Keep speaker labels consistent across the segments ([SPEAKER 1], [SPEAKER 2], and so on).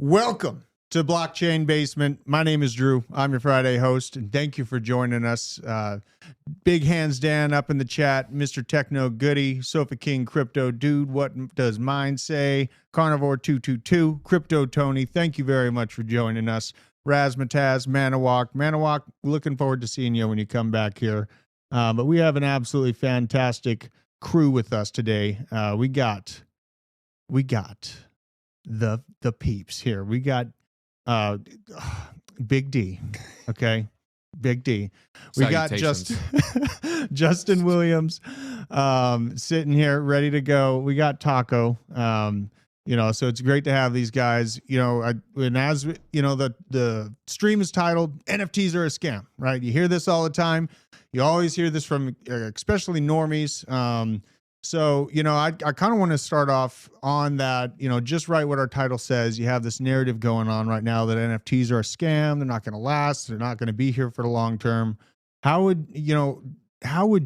[SPEAKER 1] Welcome to Blockchain Basement. My name is Drew. I'm your Friday host, and thank you for joining us. Big hands Dan up in the chat, Mr. Techno Goody, Sofa King Crypto Dude, what does mine say? Carnivore 222, Crypto Tony, thank you very much for joining us. Razmataz, Manawak, looking forward to seeing you when you come back here. But we have an absolutely fantastic crew with us today. We got the peeps here. We got Big D. Okay. Big D. We got Justin Williams sitting here ready to go. We got Taco. So it's great to have these guys. And as the stream is titled NFTs Are a Scam, right? You hear this all the time. You always hear this from especially normies. I kind of want to start off on that, just right what our title says. You have this narrative going on right now that NFTs are a scam. They're not going to last. They're not going to be here for the long term. How would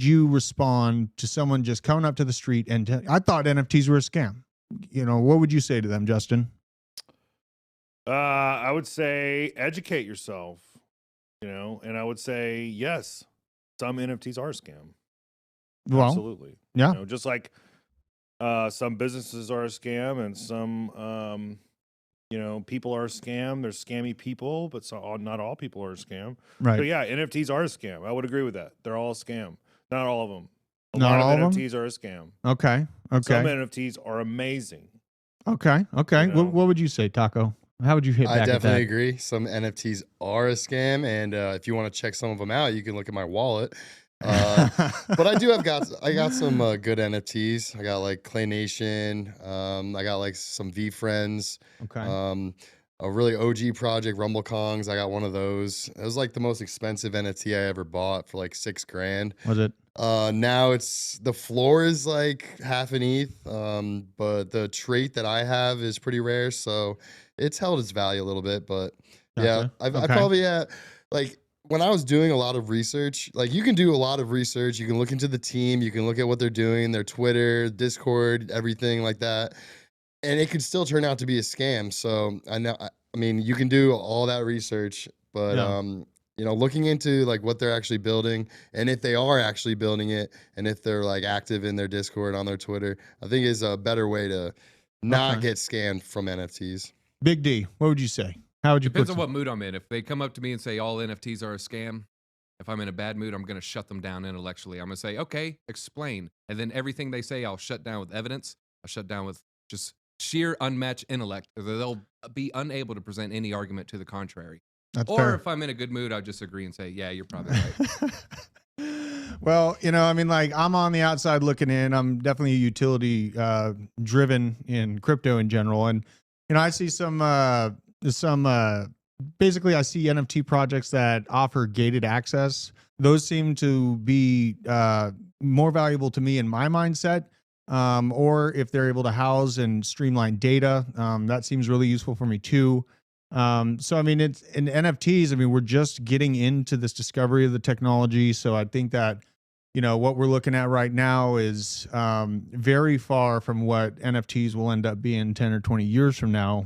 [SPEAKER 1] you respond to someone just coming up to the street and I thought NFTs were a scam? What would you say to them, Justin?
[SPEAKER 2] I would say educate yourself, and I would say, yes, some NFTs are a scam.
[SPEAKER 1] Well,
[SPEAKER 2] absolutely.
[SPEAKER 1] Yeah.
[SPEAKER 2] Just like some businesses are a scam and some, people are a scam. There's scammy people, but not all people are a scam.
[SPEAKER 1] Right.
[SPEAKER 2] So yeah, NFTs are a scam. I would agree with that. They're all a scam. Not all of them. A
[SPEAKER 1] Not
[SPEAKER 2] lot
[SPEAKER 1] all
[SPEAKER 2] of
[SPEAKER 1] of
[SPEAKER 2] NFTs are a scam.
[SPEAKER 1] Okay.
[SPEAKER 2] Some NFTs are amazing.
[SPEAKER 1] Okay. What would you say, Taco? How would you hit back
[SPEAKER 3] I
[SPEAKER 1] at that?
[SPEAKER 3] definitely agree. Some NFTs are a scam, and if you want to check some of them out, you can look at my wallet. But I got some good NFTs. I got like Clay Nation. I got like some V Friends.
[SPEAKER 1] Okay.
[SPEAKER 3] A really OG project, Rumble Kongs. I got one of those. It was like the most expensive NFT I ever bought for like $6,000.
[SPEAKER 1] Was it?
[SPEAKER 3] Now the floor is like half an ETH. But the trait that I have is pretty rare, so it's held its value a little bit. But
[SPEAKER 1] Gotcha.
[SPEAKER 3] I probably when I was doing a lot of research, like you can do a lot of research. You can look into the team, you can look at what they're doing, their Twitter, Discord, everything like that. And it could still turn out to be a scam. So you can do all that research, but looking into like what they're actually building and if they are actually building it and if they're like active in their Discord, on their Twitter, I think is a better way to not get scammed from NFTs.
[SPEAKER 1] Big D, what would you say? How would you
[SPEAKER 4] Depends on what mood I'm in. If they come up to me and say all NFTs are a scam, if I'm in a bad mood, I'm going to shut them down intellectually. I'm going to say, okay, explain. And then everything they say, I'll shut down with evidence. I'll shut down with just sheer unmatched intellect. They'll be unable to present any argument to the contrary.
[SPEAKER 1] That's
[SPEAKER 4] or
[SPEAKER 1] fair.
[SPEAKER 4] If I'm in a good mood, I'll just agree and say, yeah, you're probably right.
[SPEAKER 1] Well, I'm on the outside looking in. I'm definitely utility driven in crypto in general. And, I see basically I see NFT projects that offer gated access. Those seem to be more valuable to me in my mindset. Or if they're able to house and streamline data, that seems really useful for me too. It's in NFTs. We're just getting into this discovery of the technology. So I think that, what we're looking at right now is very far from what NFTs will end up being 10 or 20 years from now.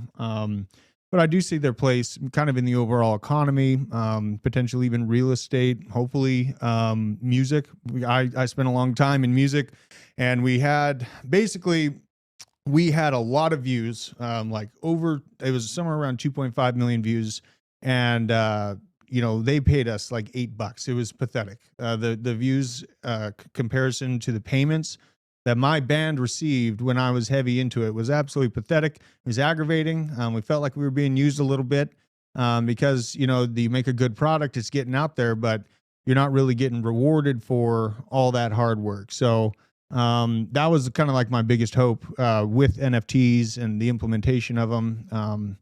[SPEAKER 1] But I do see their place kind of in the overall economy, potentially even real estate, hopefully music. I spent a long time in music, and we had a lot of views, it was somewhere around 2.5 million views. And, they paid us like $8. It was pathetic. The views comparison to the payments that my band received when I was heavy into it was absolutely pathetic. It was aggravating. We felt like we were being used a little bit because, you make a good product, it's getting out there, but you're not really getting rewarded for all that hard work. So that was kind of like my biggest hope with NFTs and the implementation of them.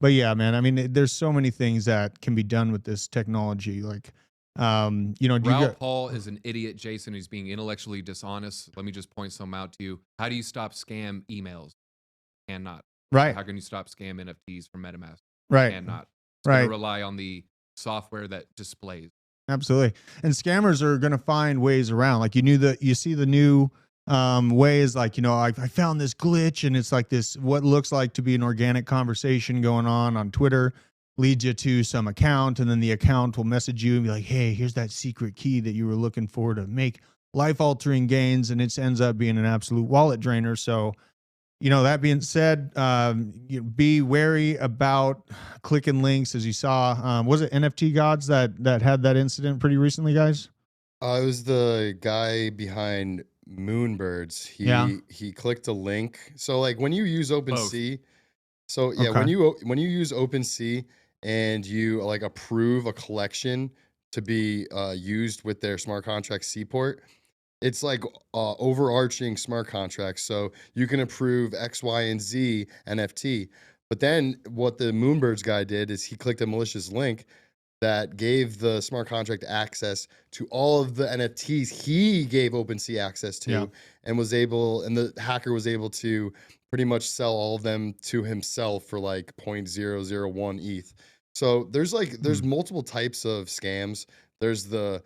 [SPEAKER 1] But yeah, man, there's so many things that can be done with this technology. Like,
[SPEAKER 4] Raoul Paul is an idiot, Jason, who's being intellectually dishonest. Let me just point some out to you. How do you stop scam emails? Cannot.
[SPEAKER 1] Right.
[SPEAKER 4] How can you stop scam NFTs from MetaMask?
[SPEAKER 1] Right.
[SPEAKER 4] Cannot. It's
[SPEAKER 1] Right.
[SPEAKER 4] going to rely on the software that displays.
[SPEAKER 1] Absolutely. And scammers are going to find ways around. Like you see the new way is like, I found this glitch, and it's like this, what looks like to be an organic conversation going on Twitter, leads you to some account, and then the account will message you and be like, hey, here's that secret key that you were looking for to make life-altering gains, and it ends up being an absolute wallet drainer. So, that being said, be wary about clicking links, as you saw. Was it NFT Gods that had that incident pretty recently, guys?
[SPEAKER 3] It was the guy behind Moonbirds. He clicked a link. So like when you use OpenSea, when you use OpenSea and you like approve a collection to be used with their smart contract seaport, it's like overarching smart contracts. So you can approve X, Y, and Z NFT. But then what the Moonbirds guy did is he clicked a malicious link that gave the smart contract access to all of the NFTs he gave OpenSea access to, and the hacker was able to pretty much sell all of them to himself for like 0.001 ETH. So there's multiple types of scams. There's the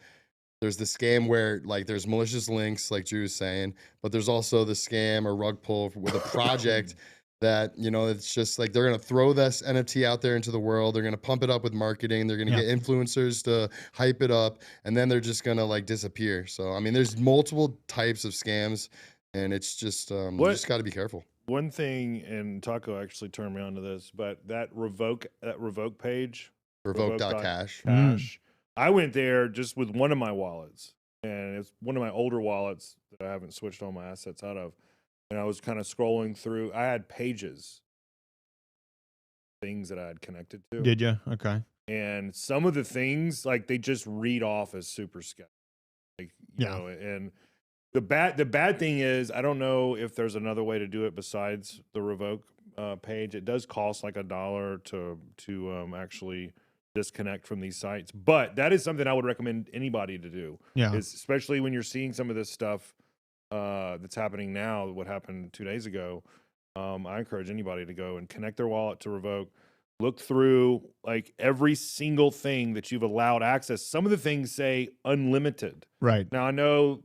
[SPEAKER 3] scam where like there's malicious links, like Drew was saying, but there's also the scam or rug pull with a project that, it's just like they're going to throw this NFT out there into the world. They're going to pump it up with marketing. They're going to get influencers to hype it up, and then they're just going to like disappear. So, I mean, there's multiple types of scams, and it's just, you just got to be careful.
[SPEAKER 2] One thing, and Taco actually turned me on to this, but that revoke page,
[SPEAKER 3] revoke.cash.
[SPEAKER 2] I went there just with one of my wallets, and it's one of my older wallets that I haven't switched all my assets out of. And I was kind of scrolling through. I had pages, things that I had connected to.
[SPEAKER 1] Did you? Okay.
[SPEAKER 2] And some of the things, like, they just read off as super sketchy. Like, you know, and the bad thing is, I don't know if there's another way to do it besides the revoke page. It does cost like $1 to actually disconnect from these sites. But that is something I would recommend anybody to do. Yeah. Especially when you're seeing some of this stuff that's happening now, what happened 2 days ago. I encourage anybody to go and connect their wallet to revoke, look through like every single thing that you've allowed access. Some of the things say unlimited.
[SPEAKER 1] Right.
[SPEAKER 2] Now I know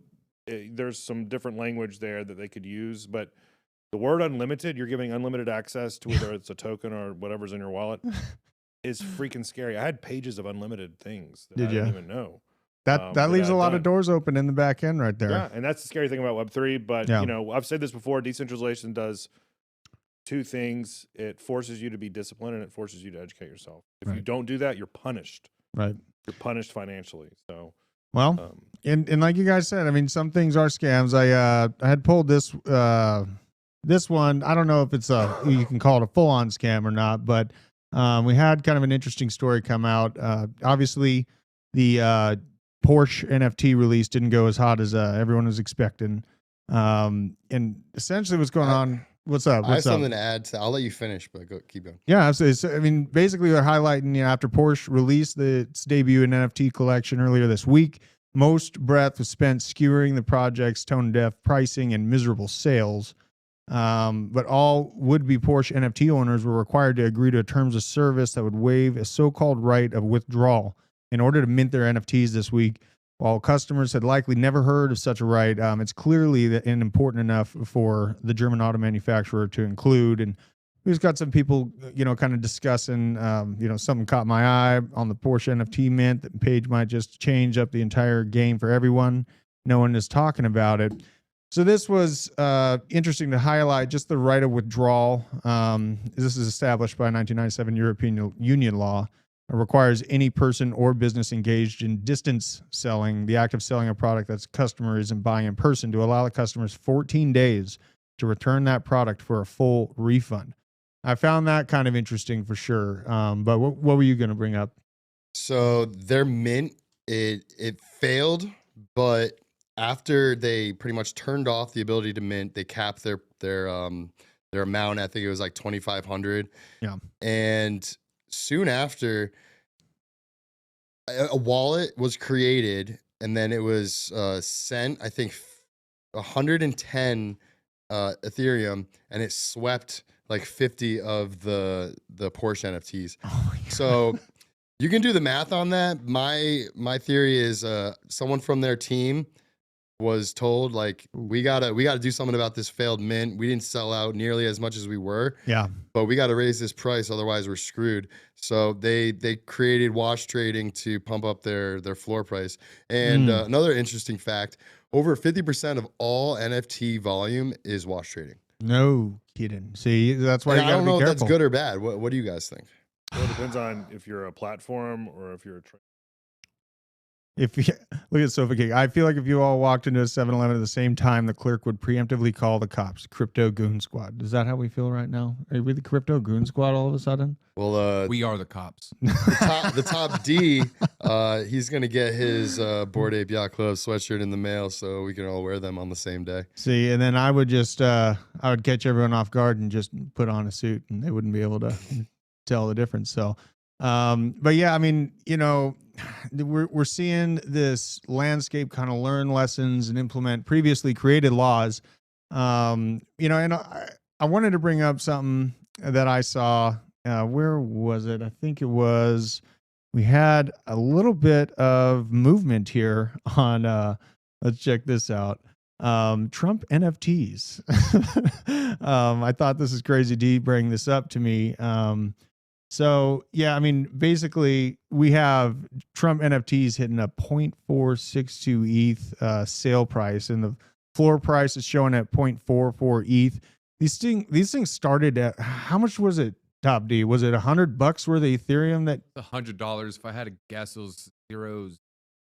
[SPEAKER 2] there's some different language there that they could use, but the word unlimited, you're giving unlimited access to whether it's a token or whatever's in your wallet, is freaking scary. I had pages of unlimited things that I didn't even know.
[SPEAKER 1] That leaves a lot of doors open in the back end right there.
[SPEAKER 2] Yeah, and that's the scary thing about Web3. But, you know, I've said this before, decentralization does two things. It forces you to be disciplined, and it forces you to educate yourself. If you don't do that, you're punished.
[SPEAKER 1] Right.
[SPEAKER 2] You're punished financially. So,
[SPEAKER 1] well, and like you guys said, I mean, some things are scams. I had pulled this one. I don't know if it's you can call it a full-on scam or not, but we had kind of an interesting story come out. Obviously, the Porsche NFT release didn't go as hot as everyone was expecting. And essentially what's going on, what's up?
[SPEAKER 3] I have something to add to, I'll let you finish, but keep going.
[SPEAKER 1] Yeah, so I mean, basically they're highlighting, after Porsche released its debut in NFT collection earlier this week, most breath was spent skewering the project's tone-deaf pricing and miserable sales. But all would-be Porsche NFT owners were required to agree to terms of service that would waive a so-called right of withdrawal in order to mint their NFTs this week. While customers had likely never heard of such a right, it's clearly important enough for the German auto manufacturer to include. And we've got some people, kind of discussing, something caught my eye on the Porsche NFT mint. The page might just change up the entire game for everyone. No one is talking about it. So this was interesting to highlight just the right of withdrawal. This is established by 1997 European Union law. It requires any person or business engaged in distance selling, the act of selling a product that's customer isn't buying in person, to allow the customers 14 days to return that product for a full refund. I found that kind of interesting for sure. But what were you going to bring up? So
[SPEAKER 3] their mint, it failed, but after they pretty much turned off the ability to mint, they capped their amount. I think it was like 2,500.
[SPEAKER 1] Yeah.
[SPEAKER 3] And soon after, a wallet was created, and then it was sent, I think, 110 Ethereum, and it swept like 50 of the Porsche NFTs. Oh, so you can do the math on that. My theory is someone from their team was told like we gotta do something about this failed mint. We didn't sell out nearly as much as we were.
[SPEAKER 1] Yeah.
[SPEAKER 3] But we got to raise this price, otherwise we're screwed. So they created wash trading to pump up their floor price. And another interesting fact: over 50% of all NFT volume is wash trading.
[SPEAKER 1] No kidding. See, that's why you
[SPEAKER 3] I don't know
[SPEAKER 1] if
[SPEAKER 3] that's good or bad. What do you guys think?
[SPEAKER 2] Well, it depends on if you're a platform or if you're a trader.
[SPEAKER 1] If you look at Sofa Cake, I feel like if you all walked into a 7-Eleven at the same time, the clerk would preemptively call the cops. Crypto Goon Squad. Is that how we feel right now? Are we the Crypto Goon Squad all of a sudden?
[SPEAKER 3] Well,
[SPEAKER 4] we are the cops.
[SPEAKER 3] The top D, he's gonna get his Bored Ape Yacht Club sweatshirt in the mail, so we can all wear them on the same day.
[SPEAKER 1] See, and then I would just I would catch everyone off guard and just put on a suit, and they wouldn't be able to tell the difference. So, but yeah, I mean, you know, we're seeing this landscape kind of learn lessons and implement previously created laws. You know, and I wanted to bring up something that I saw. Where was it? I think it was, we had a little bit of movement here on, let's check this out. Trump NFTs. I thought this is crazy. D bring this up to me. So yeah, I mean, basically we have Trump NFTs hitting a 0.462 ETH sale price, and the floor price is showing at 0.44 ETH. These things started at, how much was it, Top D? Was it $100 worth of Ethereum? That
[SPEAKER 4] $100. If I had to guess, it was 0.08.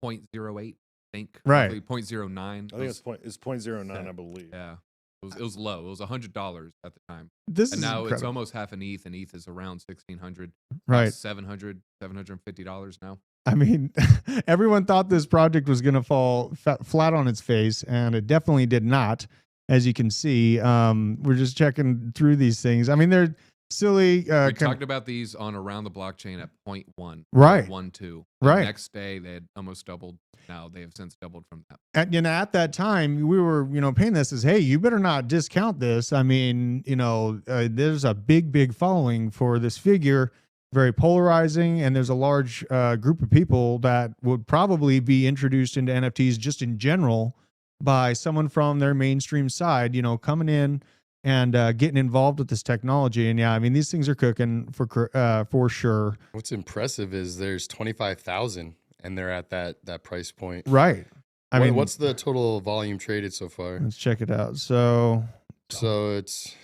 [SPEAKER 4] I think
[SPEAKER 1] right,
[SPEAKER 4] 0.09.
[SPEAKER 2] I think it's 0.09, I believe.
[SPEAKER 4] Yeah. It was low. It was $100 at the time.
[SPEAKER 1] This
[SPEAKER 4] and
[SPEAKER 1] is
[SPEAKER 4] now
[SPEAKER 1] incredible.
[SPEAKER 4] It's almost half an ETH, and ETH is around $1,600.
[SPEAKER 1] Right.
[SPEAKER 4] $750 now.
[SPEAKER 1] I mean, everyone thought this project was going to fall flat on its face, and it definitely did not. As you can see, we're just checking through these things. I mean, they're silly.
[SPEAKER 4] We talked about these on Around the Blockchain at 0.1.
[SPEAKER 1] Right.
[SPEAKER 4] 1.2.
[SPEAKER 1] Right.
[SPEAKER 4] The next day, they had almost doubled. Now they have since doubled from that.
[SPEAKER 1] At that time, we were, painting this as, hey, you better not discount this. I mean, there's a big following for this figure, very polarizing, and there's a large group of people that would probably be introduced into NFTs just in general by someone from their mainstream side, coming in and getting involved with this technology. And yeah, I mean, these things are cooking for sure.
[SPEAKER 3] What's impressive is there's 25,000. And they're at that price point.
[SPEAKER 1] Right. I mean,
[SPEAKER 3] what's the total volume traded so far?
[SPEAKER 1] Let's check it out. So
[SPEAKER 3] it's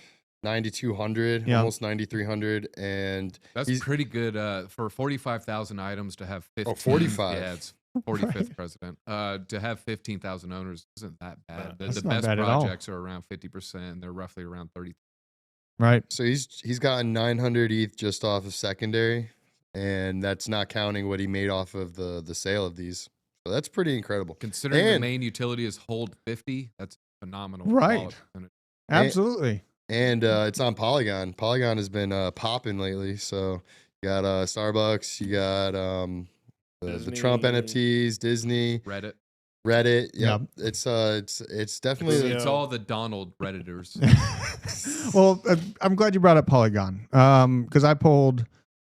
[SPEAKER 3] 9,200, almost 9,300, and
[SPEAKER 4] that's pretty good for 45,000 items to have 15.
[SPEAKER 3] 45.
[SPEAKER 4] Yeah, it's 45th right. president. To have 15,000 owners isn't that bad. The best projects are around 50%. They're roughly around 30.
[SPEAKER 1] Right.
[SPEAKER 3] So he's gotten 900 ETH just off of secondary. And that's not counting what he made off of the sale of these. So that's pretty incredible.
[SPEAKER 4] Considering the main utility is hold 50, that's phenomenal.
[SPEAKER 1] Right. Absolutely.
[SPEAKER 3] And it's on Polygon. Polygon has been popping lately. So you got Starbucks, you got the Trump NFTs, Disney,
[SPEAKER 4] Reddit.
[SPEAKER 3] Yeah. It's definitely
[SPEAKER 4] it's all the Donald Redditors.
[SPEAKER 1] Well, I'm glad you brought up Polygon. Because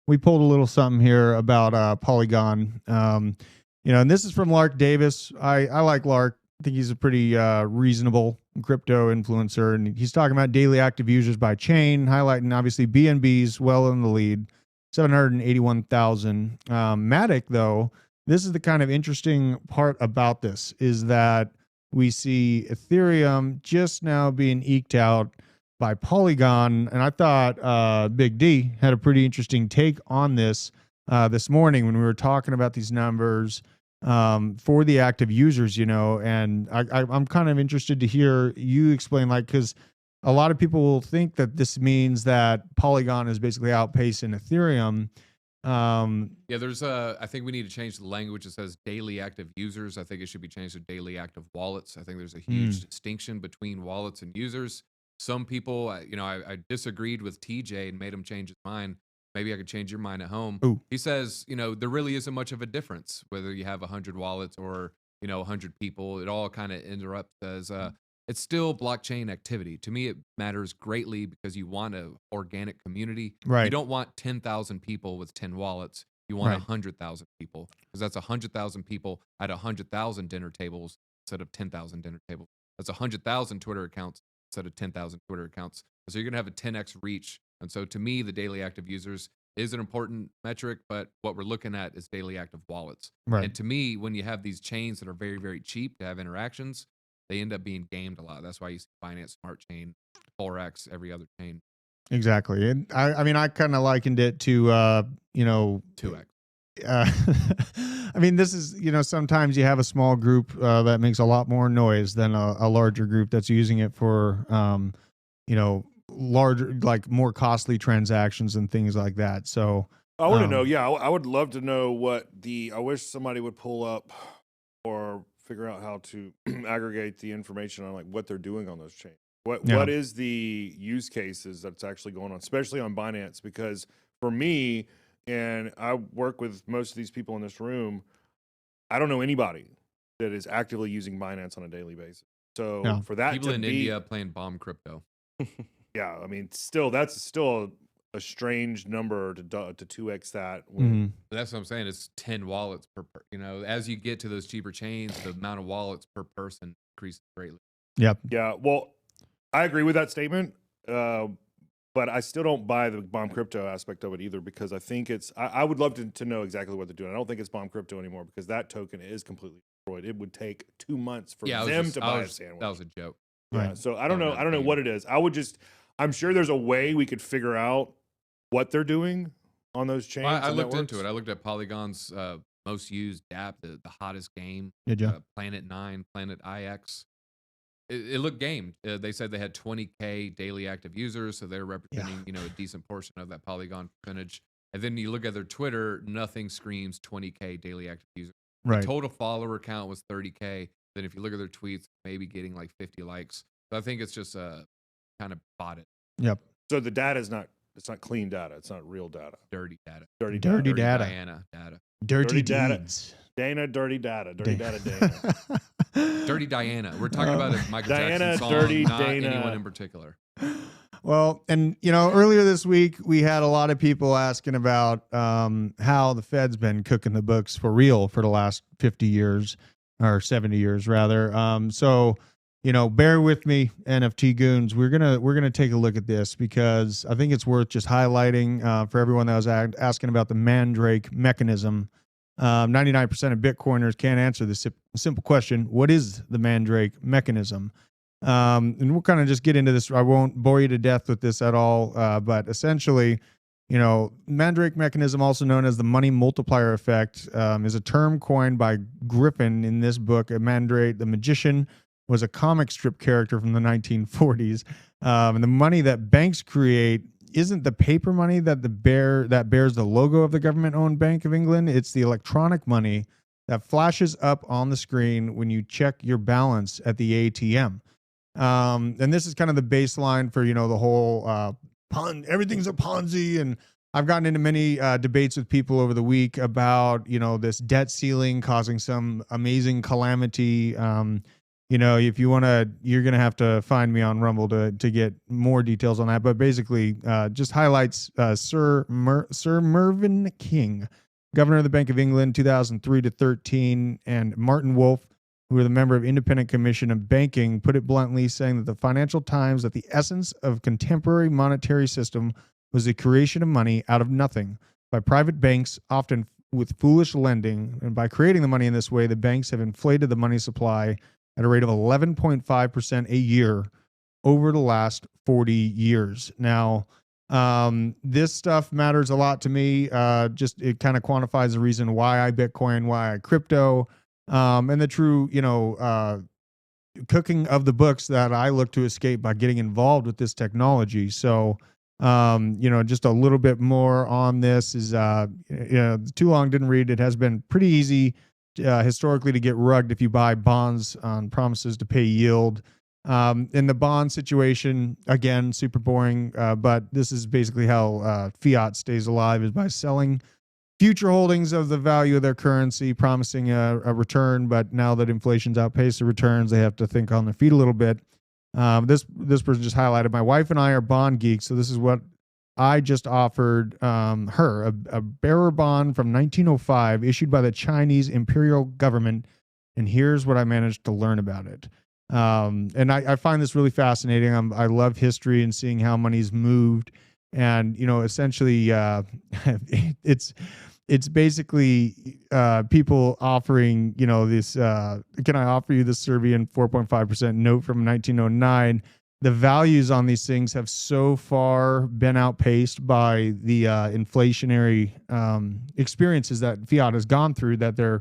[SPEAKER 1] we pulled a little something here about Polygon. And this is from Lark Davis. I like Lark. I think he's a pretty reasonable crypto influencer, and he's talking about daily active users by chain, highlighting obviously BNB's well in the lead, 781,000. Matic, though, this is the kind of interesting part about this, is that we see Ethereum just now being eked out by Polygon. And I thought Big D had a pretty interesting take on this morning when we were talking about these numbers for the active users, and I'm kind of interested to hear you explain, because a lot of people will think that this means that Polygon is basically outpacing Ethereum.
[SPEAKER 4] Yeah, there's I think we need to change the language. It says daily active users. I think it should be changed to daily active wallets. I think there's a huge distinction between wallets and users. Some people, I disagreed with TJ and made him change his mind. Maybe I could change your mind at home.
[SPEAKER 1] Ooh.
[SPEAKER 4] He says, there really isn't much of a difference whether you have 100 wallets or, 100 people. It all kind of interrupts as it's still blockchain activity. To me, it matters greatly because you want an organic community.
[SPEAKER 1] Right.
[SPEAKER 4] You don't want 10,000 people with 10 wallets. You want 100,000 people, because that's 100,000 people at 100,000 dinner tables. instead of 10,000 dinner tables. That's 100,000 Twitter accounts instead of 10,000 Twitter accounts. So you're going to have a 10x reach. And so to me, the daily active users is an important metric, but what we're looking at is daily active wallets.
[SPEAKER 1] Right.
[SPEAKER 4] And to me, when you have these chains that are very, very cheap to have interactions, they end up being gamed a lot. That's why you see Binance Smart Chain, Forex, every other chain.
[SPEAKER 1] Exactly. And I mean, I kind of likened it to,
[SPEAKER 4] 2x.
[SPEAKER 1] I mean, this is, sometimes you have a small group that makes a lot more noise than a larger group that's using it for, larger, like more costly transactions and things like that. So
[SPEAKER 2] I want to know. Yeah, I would love to know I wish somebody would pull up or figure out how to aggregate the information on like what they're doing on those chains. What is the use cases that's actually going on, especially on Binance? Because for me, and I work with most of these people in this room, I don't know anybody that is actively using Binance on a daily basis. So for that
[SPEAKER 4] people in India playing bomb crypto.
[SPEAKER 2] Yeah, I mean, that's still a strange number to 2x that.
[SPEAKER 4] That's what I'm saying. It's 10 wallets per. As you get to those cheaper chains, the amount of wallets per person increases greatly.
[SPEAKER 1] Yep.
[SPEAKER 2] Yeah. Well, I agree with that statement, but I still don't buy the bomb crypto aspect of it either, because I think I would love to know exactly what they're doing. I don't think it's bomb crypto anymore, because that token is completely destroyed. It would take 2 months for them to buy a sandwich.
[SPEAKER 4] That was a joke.
[SPEAKER 2] Yeah. So I don't know what it is. I'm sure there's a way we could figure out what they're doing on those chains.
[SPEAKER 4] Well, I looked into it. I looked at Polygon's most used dApp, the hottest game.
[SPEAKER 1] Did you?
[SPEAKER 4] Planet 9, Planet IX. It looked gamed. They said they had 20K daily active users, so they're representing a decent portion of that Polygon percentage. And then you look at their Twitter, nothing screams 20K daily active users.
[SPEAKER 1] Right.
[SPEAKER 4] The total follower count was 30K. Then if you look at their tweets, maybe getting like 50 likes. So I think it's just kind of botted.
[SPEAKER 1] Yep.
[SPEAKER 2] So the data is not clean data. It's not real data.
[SPEAKER 4] Dirty data.
[SPEAKER 2] Dirty
[SPEAKER 1] data.
[SPEAKER 4] Diana data.
[SPEAKER 1] Dirty
[SPEAKER 2] data.
[SPEAKER 1] deeds.
[SPEAKER 2] Dana, dirty data. Dirty data, Dana.
[SPEAKER 4] Dirty Diana. We're talking about a Michael
[SPEAKER 2] Diana,
[SPEAKER 4] Jackson song,
[SPEAKER 2] Dirty
[SPEAKER 4] not
[SPEAKER 2] Dana.
[SPEAKER 4] anyone in particular.
[SPEAKER 1] Well, and earlier this week we had a lot of people asking about how the Fed's been cooking the books for real for the last 50 years or 70 years rather. So, bear with me, NFT goons. We're gonna take a look at this, because I think it's worth just highlighting for everyone that was asking about the Mandrake Mechanism. 99% of Bitcoiners can't answer this simple question: what is the Mandrake Mechanism? And we'll kind of just get into this. I won't bore you to death with this at all, but essentially, Mandrake Mechanism, also known as the money multiplier effect, is a term coined by Griffin in this book. Mandrake the Magician was a comic strip character from the 1940s. And the money that banks create isn't the paper money that bears the logo of the government-owned Bank of England. It's the electronic money that flashes up on the screen when you check your balance at the ATM. And this is kind of the baseline for, the whole everything's a Ponzi. And I've gotten into many debates with people over the week about, this debt ceiling causing some amazing calamity. If you want to, you're going to have to find me on Rumble to get more details on that. But basically, just highlights Sir Mervyn King, governor of the Bank of England, 2003 to 13, and Martin Wolf, who were the member of Independent Commission of Banking, put it bluntly, saying that the Financial Times, that the essence of contemporary monetary system was the creation of money out of nothing by private banks, often with foolish lending. And by creating the money in this way, the banks have inflated the money supply at a rate of 11.5% a year over the last 40 years. Now, this stuff matters a lot to me. Just it kind of quantifies the reason why I Bitcoin, why I crypto, and the true, cooking of the books that I look to escape by getting involved with this technology. So, just a little bit more on this is, too long, didn't read. It has been pretty easy historically to get rugged if you buy bonds on promises to pay yield. In the bond situation, again, super boring, but this is basically how fiat stays alive, is by selling future holdings of the value of their currency, promising a return. But now that inflation's outpaced the returns, they have to think on their feet a little bit. This person just highlighted, my wife and I are bond geeks, so this is what I just offered her, a bearer bond from 1905 issued by the Chinese imperial government and here's what I managed to learn about it. And I find this really fascinating. I love history and seeing how money's moved. And, essentially, it's basically people offering, this, can I offer you this Serbian 4.5% note from 1909? The values on these things have so far been outpaced by the inflationary experiences that fiat has gone through that they're,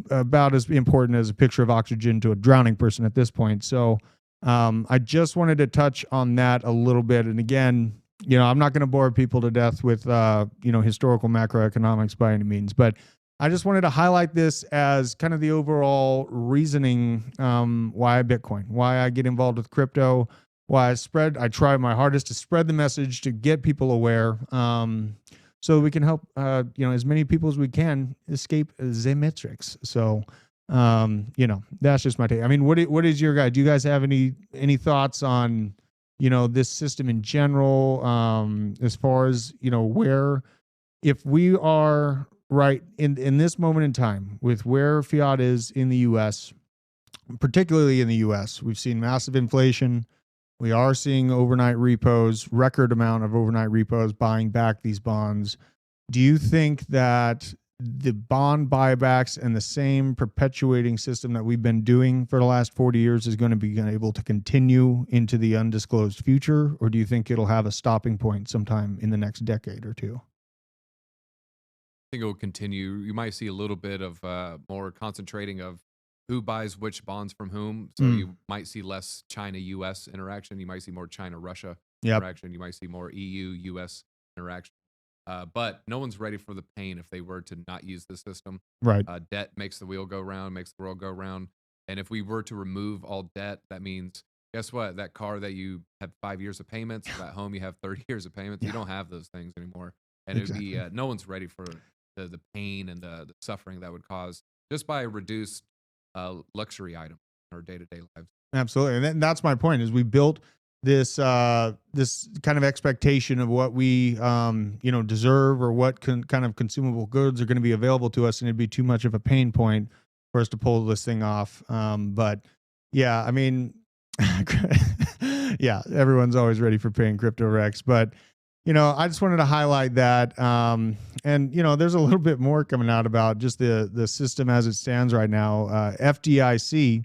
[SPEAKER 1] about as important as a picture of oxygen to a drowning person at this point. So I just wanted to touch on that a little bit. And again, I'm not going to bore people to death with, historical macroeconomics by any means, but I just wanted to highlight this as kind of the overall reasoning why Bitcoin, why I get involved with crypto, why I try my hardest to spread the message to get people aware, so we can help, as many people as we can escape the matrix. So, that's just my take. I mean, what is your guy? Do you guys have any thoughts on, this system in general, as far as, where, if we are right in this moment in time with where fiat is in the US, particularly in the US, we've seen massive inflation. We are seeing overnight repos, record amount of overnight repos buying back these bonds. Do you think that the bond buybacks and the same perpetuating system that we've been doing for the last 40 years is going to be able to continue into the undisclosed future? Or do you think it'll have a stopping point sometime in the next decade or two?
[SPEAKER 4] I think it will continue. You might see a little bit of more concentrating of who buys which bonds from whom. So you might see less China-US interaction. You might see more China-Russia interaction. You might see more EU-US interaction. But no one's ready for the pain if they were to not use the system.
[SPEAKER 1] Right.
[SPEAKER 4] Debt makes the wheel go round, makes the world go round. And if we were to remove all debt, that means, guess what? That car that you have 5 years of payments, that home you have 30 years of payments, you don't have those things anymore. And it would be, no one's ready for the pain and the suffering that would cause just by a reduced luxury item in our day-to-day lives.
[SPEAKER 1] Absolutely. And that's my point, is we built this this kind of expectation of what we deserve, or what kind of consumable goods are going to be available to us, and it'd be too much of a pain point for us to pull this thing off. But yeah, I mean, yeah, everyone's always ready for paying crypto Rex, but I just wanted to highlight that. And, there's a little bit more coming out about just the system as it stands right now. FDIC,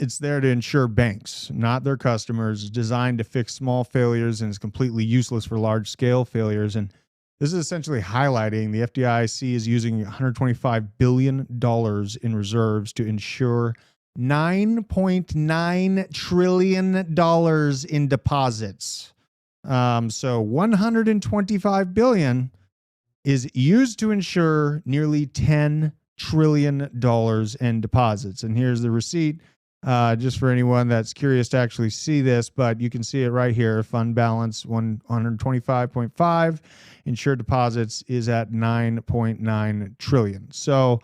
[SPEAKER 1] it's there to insure banks, not their customers. It's designed to fix small failures and is completely useless for large scale failures. And this is essentially highlighting the FDIC is using $125 billion in reserves to insure $9.9 trillion in deposits. So 125 billion is used to insure nearly $10 trillion in deposits. And here's the receipt, just for anyone that's curious to actually see this, but you can see it right here. Fund balance 125.5, insured deposits is at 9.9 trillion. So,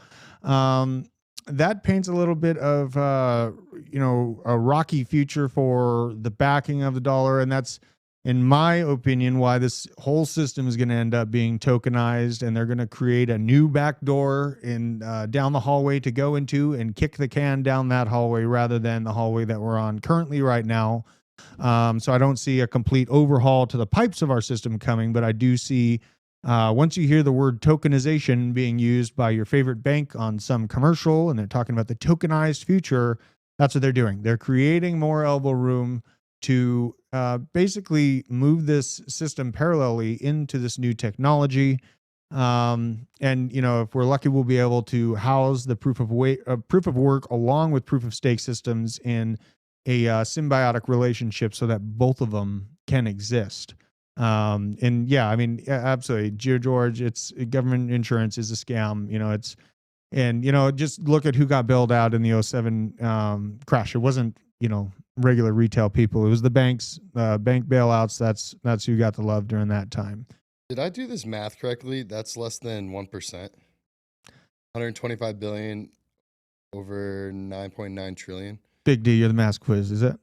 [SPEAKER 1] that paints a little bit of, a rocky future for the backing of the dollar. And that's, in my opinion, why this whole system is going to end up being tokenized, and they're going to create a new back door in down the hallway to go into and kick the can down that hallway rather than the hallway that we're on currently right now. So I don't see a complete overhaul to the pipes of our system coming, but I do see once you hear the word tokenization being used by your favorite bank on some commercial, and they're talking about the tokenized future, that's what they're doing. They're creating more elbow room to basically move this system parallelly into this new technology. And, if we're lucky, we'll be able to house the proof of work along with proof of stake systems in a symbiotic relationship so that both of them can exist. And yeah, I mean, absolutely. George, it's government insurance is a scam. Just look at who got bailed out in the 2007 crash. It wasn't, regular retail people. It was the banks, bank bailouts. That's who got the love during that time.
[SPEAKER 3] Did I do this math correctly? That's less than 1%. 125 billion over 9.9 trillion.
[SPEAKER 1] Big D, you're the math quiz. Is it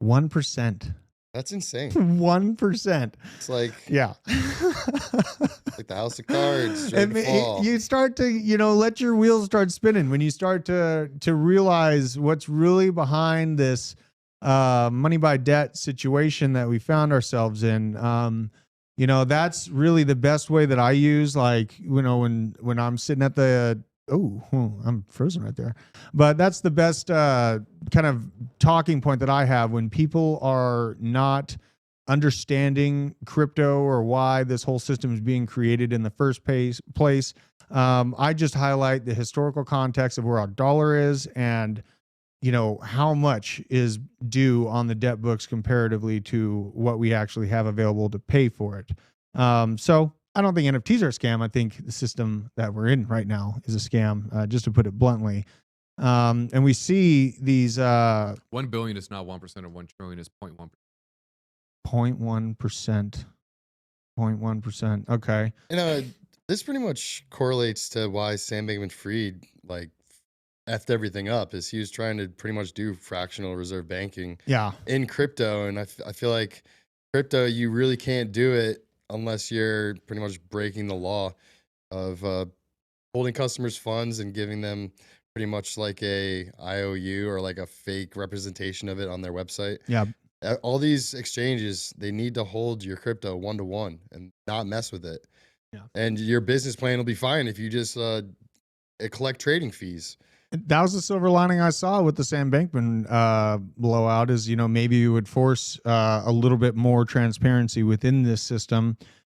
[SPEAKER 1] 1%?
[SPEAKER 3] That's insane.
[SPEAKER 1] 1%.
[SPEAKER 3] It's like,
[SPEAKER 1] yeah.
[SPEAKER 3] like the house of cards. Fall.
[SPEAKER 1] You start to, let your wheels start spinning when you start to realize what's really behind this money by debt situation that we found ourselves in. That's really the best way that I use, like, when I'm sitting at the, I'm frozen right there. But that's the best kind of talking point that I have when people are not understanding crypto or why this whole system is being created in the first place. I just highlight the historical context of where our dollar is and, how much is due on the debt books comparatively to what we actually have available to pay for it. So I don't think NFTs are a scam. I think the system that we're in right now is a scam, just to put it bluntly. And we see these
[SPEAKER 4] 1 billion is not 1% of 1 trillion is 0.1%.
[SPEAKER 1] 0.1%. 0.1%. Okay.
[SPEAKER 3] This pretty much correlates to why Sam Bankman-Fried effed everything up. Is he was trying to pretty much do fractional reserve banking in crypto. And I feel like crypto, you really can't do it unless you're pretty much breaking the law of holding customers' funds and giving them pretty much like a IOU or like a fake representation of it on their website.
[SPEAKER 1] Yeah.
[SPEAKER 3] All these exchanges, they need to hold your crypto 1-to-1 and not mess with it.
[SPEAKER 1] Yeah.
[SPEAKER 3] And your business plan will be fine if you just collect trading fees.
[SPEAKER 1] That was the silver lining I saw with the Sam Bankman blowout is, maybe you would force a little bit more transparency within this system.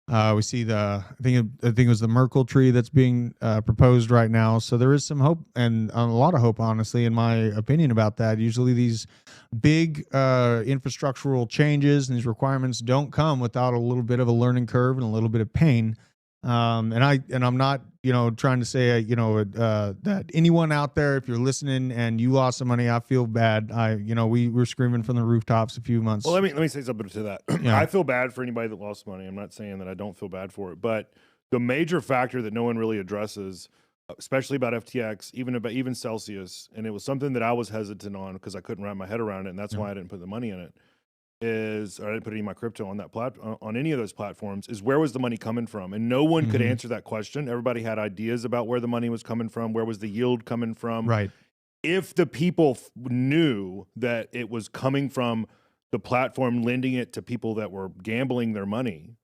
[SPEAKER 1] We see I think it was the Merkle tree that's being proposed right now. So there is some hope and a lot of hope, honestly, in my opinion about that. Usually these big infrastructural changes and these requirements don't come without a little bit of a learning curve and a little bit of pain. And I'm not, trying to say, that anyone out there, if you're listening and you lost some money, I feel bad. We were screaming from the rooftops a few months.
[SPEAKER 2] Well, let me say something to that. Yeah. I feel bad for anybody that lost money. I'm not saying that I don't feel bad for it, but the major factor that no one really addresses, especially about FTX, even Celsius, and it was something that I was hesitant on because I couldn't wrap my head around it, and that's why I didn't put the money in it. I didn't put any of my crypto on that on any of those platforms, is where was the money coming from? And no one could answer that question. Everybody had ideas about where the money was coming from, where was the yield coming from.
[SPEAKER 1] Right.
[SPEAKER 2] If the people knew that it was coming from the platform lending it to people that were gambling their money,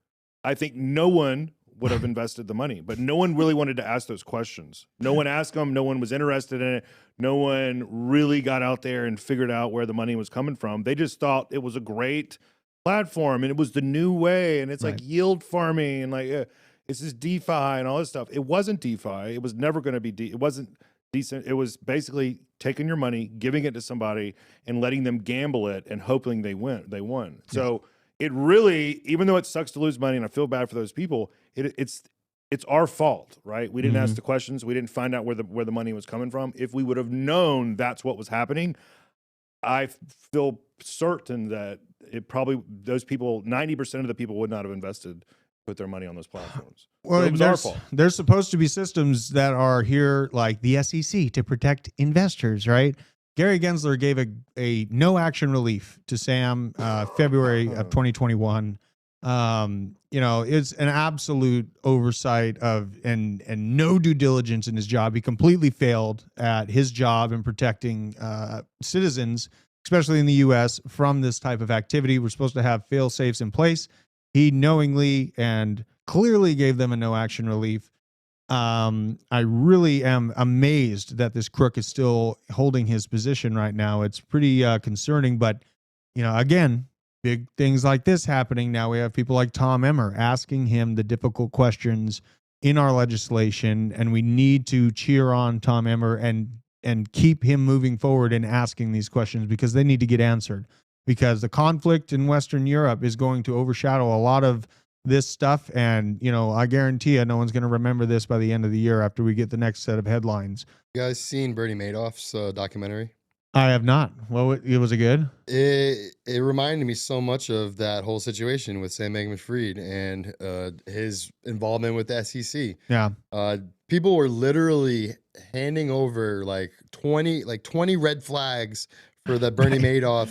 [SPEAKER 2] I think no one would have invested the money. But no one really wanted to ask those questions. No one asked them. No one was interested in it. No one really got out there and figured out where the money was coming from. They just thought it was a great platform and it was the new way. And it's like yield farming and like it's just DeFi and all this stuff. It wasn't DeFi. It was never going to be. It wasn't decent. It was basically taking your money, giving it to somebody, and letting them gamble it and hoping they won. Yeah. So it really, even though it sucks to lose money, and I feel bad for those people, it's our fault, right? We didn't ask the questions. We didn't find out where the money was coming from. If we would have known that's what was happening, I feel certain that it probably, those people, 90% of the people would not have invested, put their money on those platforms.
[SPEAKER 1] Well,
[SPEAKER 2] so it was our fault.
[SPEAKER 1] There's supposed to be systems that are here, like the SEC, to protect investors, right? Gary Gensler gave a no action relief to Sam February of 2021. It's an absolute oversight of and no due diligence in his job. He completely failed at his job in protecting citizens, especially in the U.S., from this type of activity. We're supposed to have fail safes in place. He knowingly and clearly gave them a no action relief. I really am amazed that this crook is still holding his position right now. It's pretty concerning, but again, big things like this happening. Now we have people like Tom Emmer asking him the difficult questions in our legislation, and we need to cheer on Tom Emmer and keep him moving forward and asking these questions because they need to get answered, because the conflict in Western Europe is going to overshadow a lot of this stuff. And, I guarantee you no one's going to remember this by the end of the year after we get the next set of headlines.
[SPEAKER 3] You guys seen Bernie Madoff's documentary?
[SPEAKER 1] I have not. Well, was it good?
[SPEAKER 3] It reminded me so much of that whole situation with Sam Bankman-Fried and his involvement with the SEC.
[SPEAKER 1] Yeah.
[SPEAKER 3] People were literally handing over like 20 red flags for that Bernie Madoff,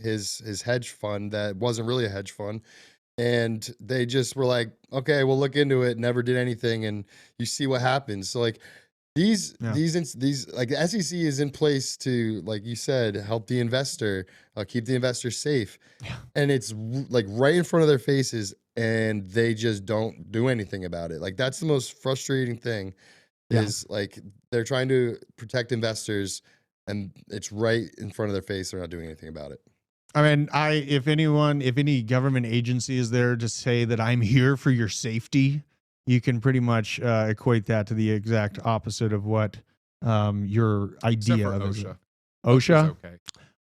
[SPEAKER 3] his hedge fund that wasn't really a hedge fund. And they just were like, okay, we'll look into it. Never did anything. And you see what happens. So like these like the SEC is in place to, like you said, help the investor, keep the investor safe. Yeah. And it's like right in front of their faces, and they just don't do anything about it. Like that's the most frustrating thing is like they're trying to protect investors, and it's right in front of their face. They're not doing anything about it.
[SPEAKER 1] I mean, if any government agency is there to say that I'm here for your safety, you can pretty much equate that to the exact opposite of what your idea of
[SPEAKER 4] OSHA.
[SPEAKER 1] OSHA?
[SPEAKER 4] Okay.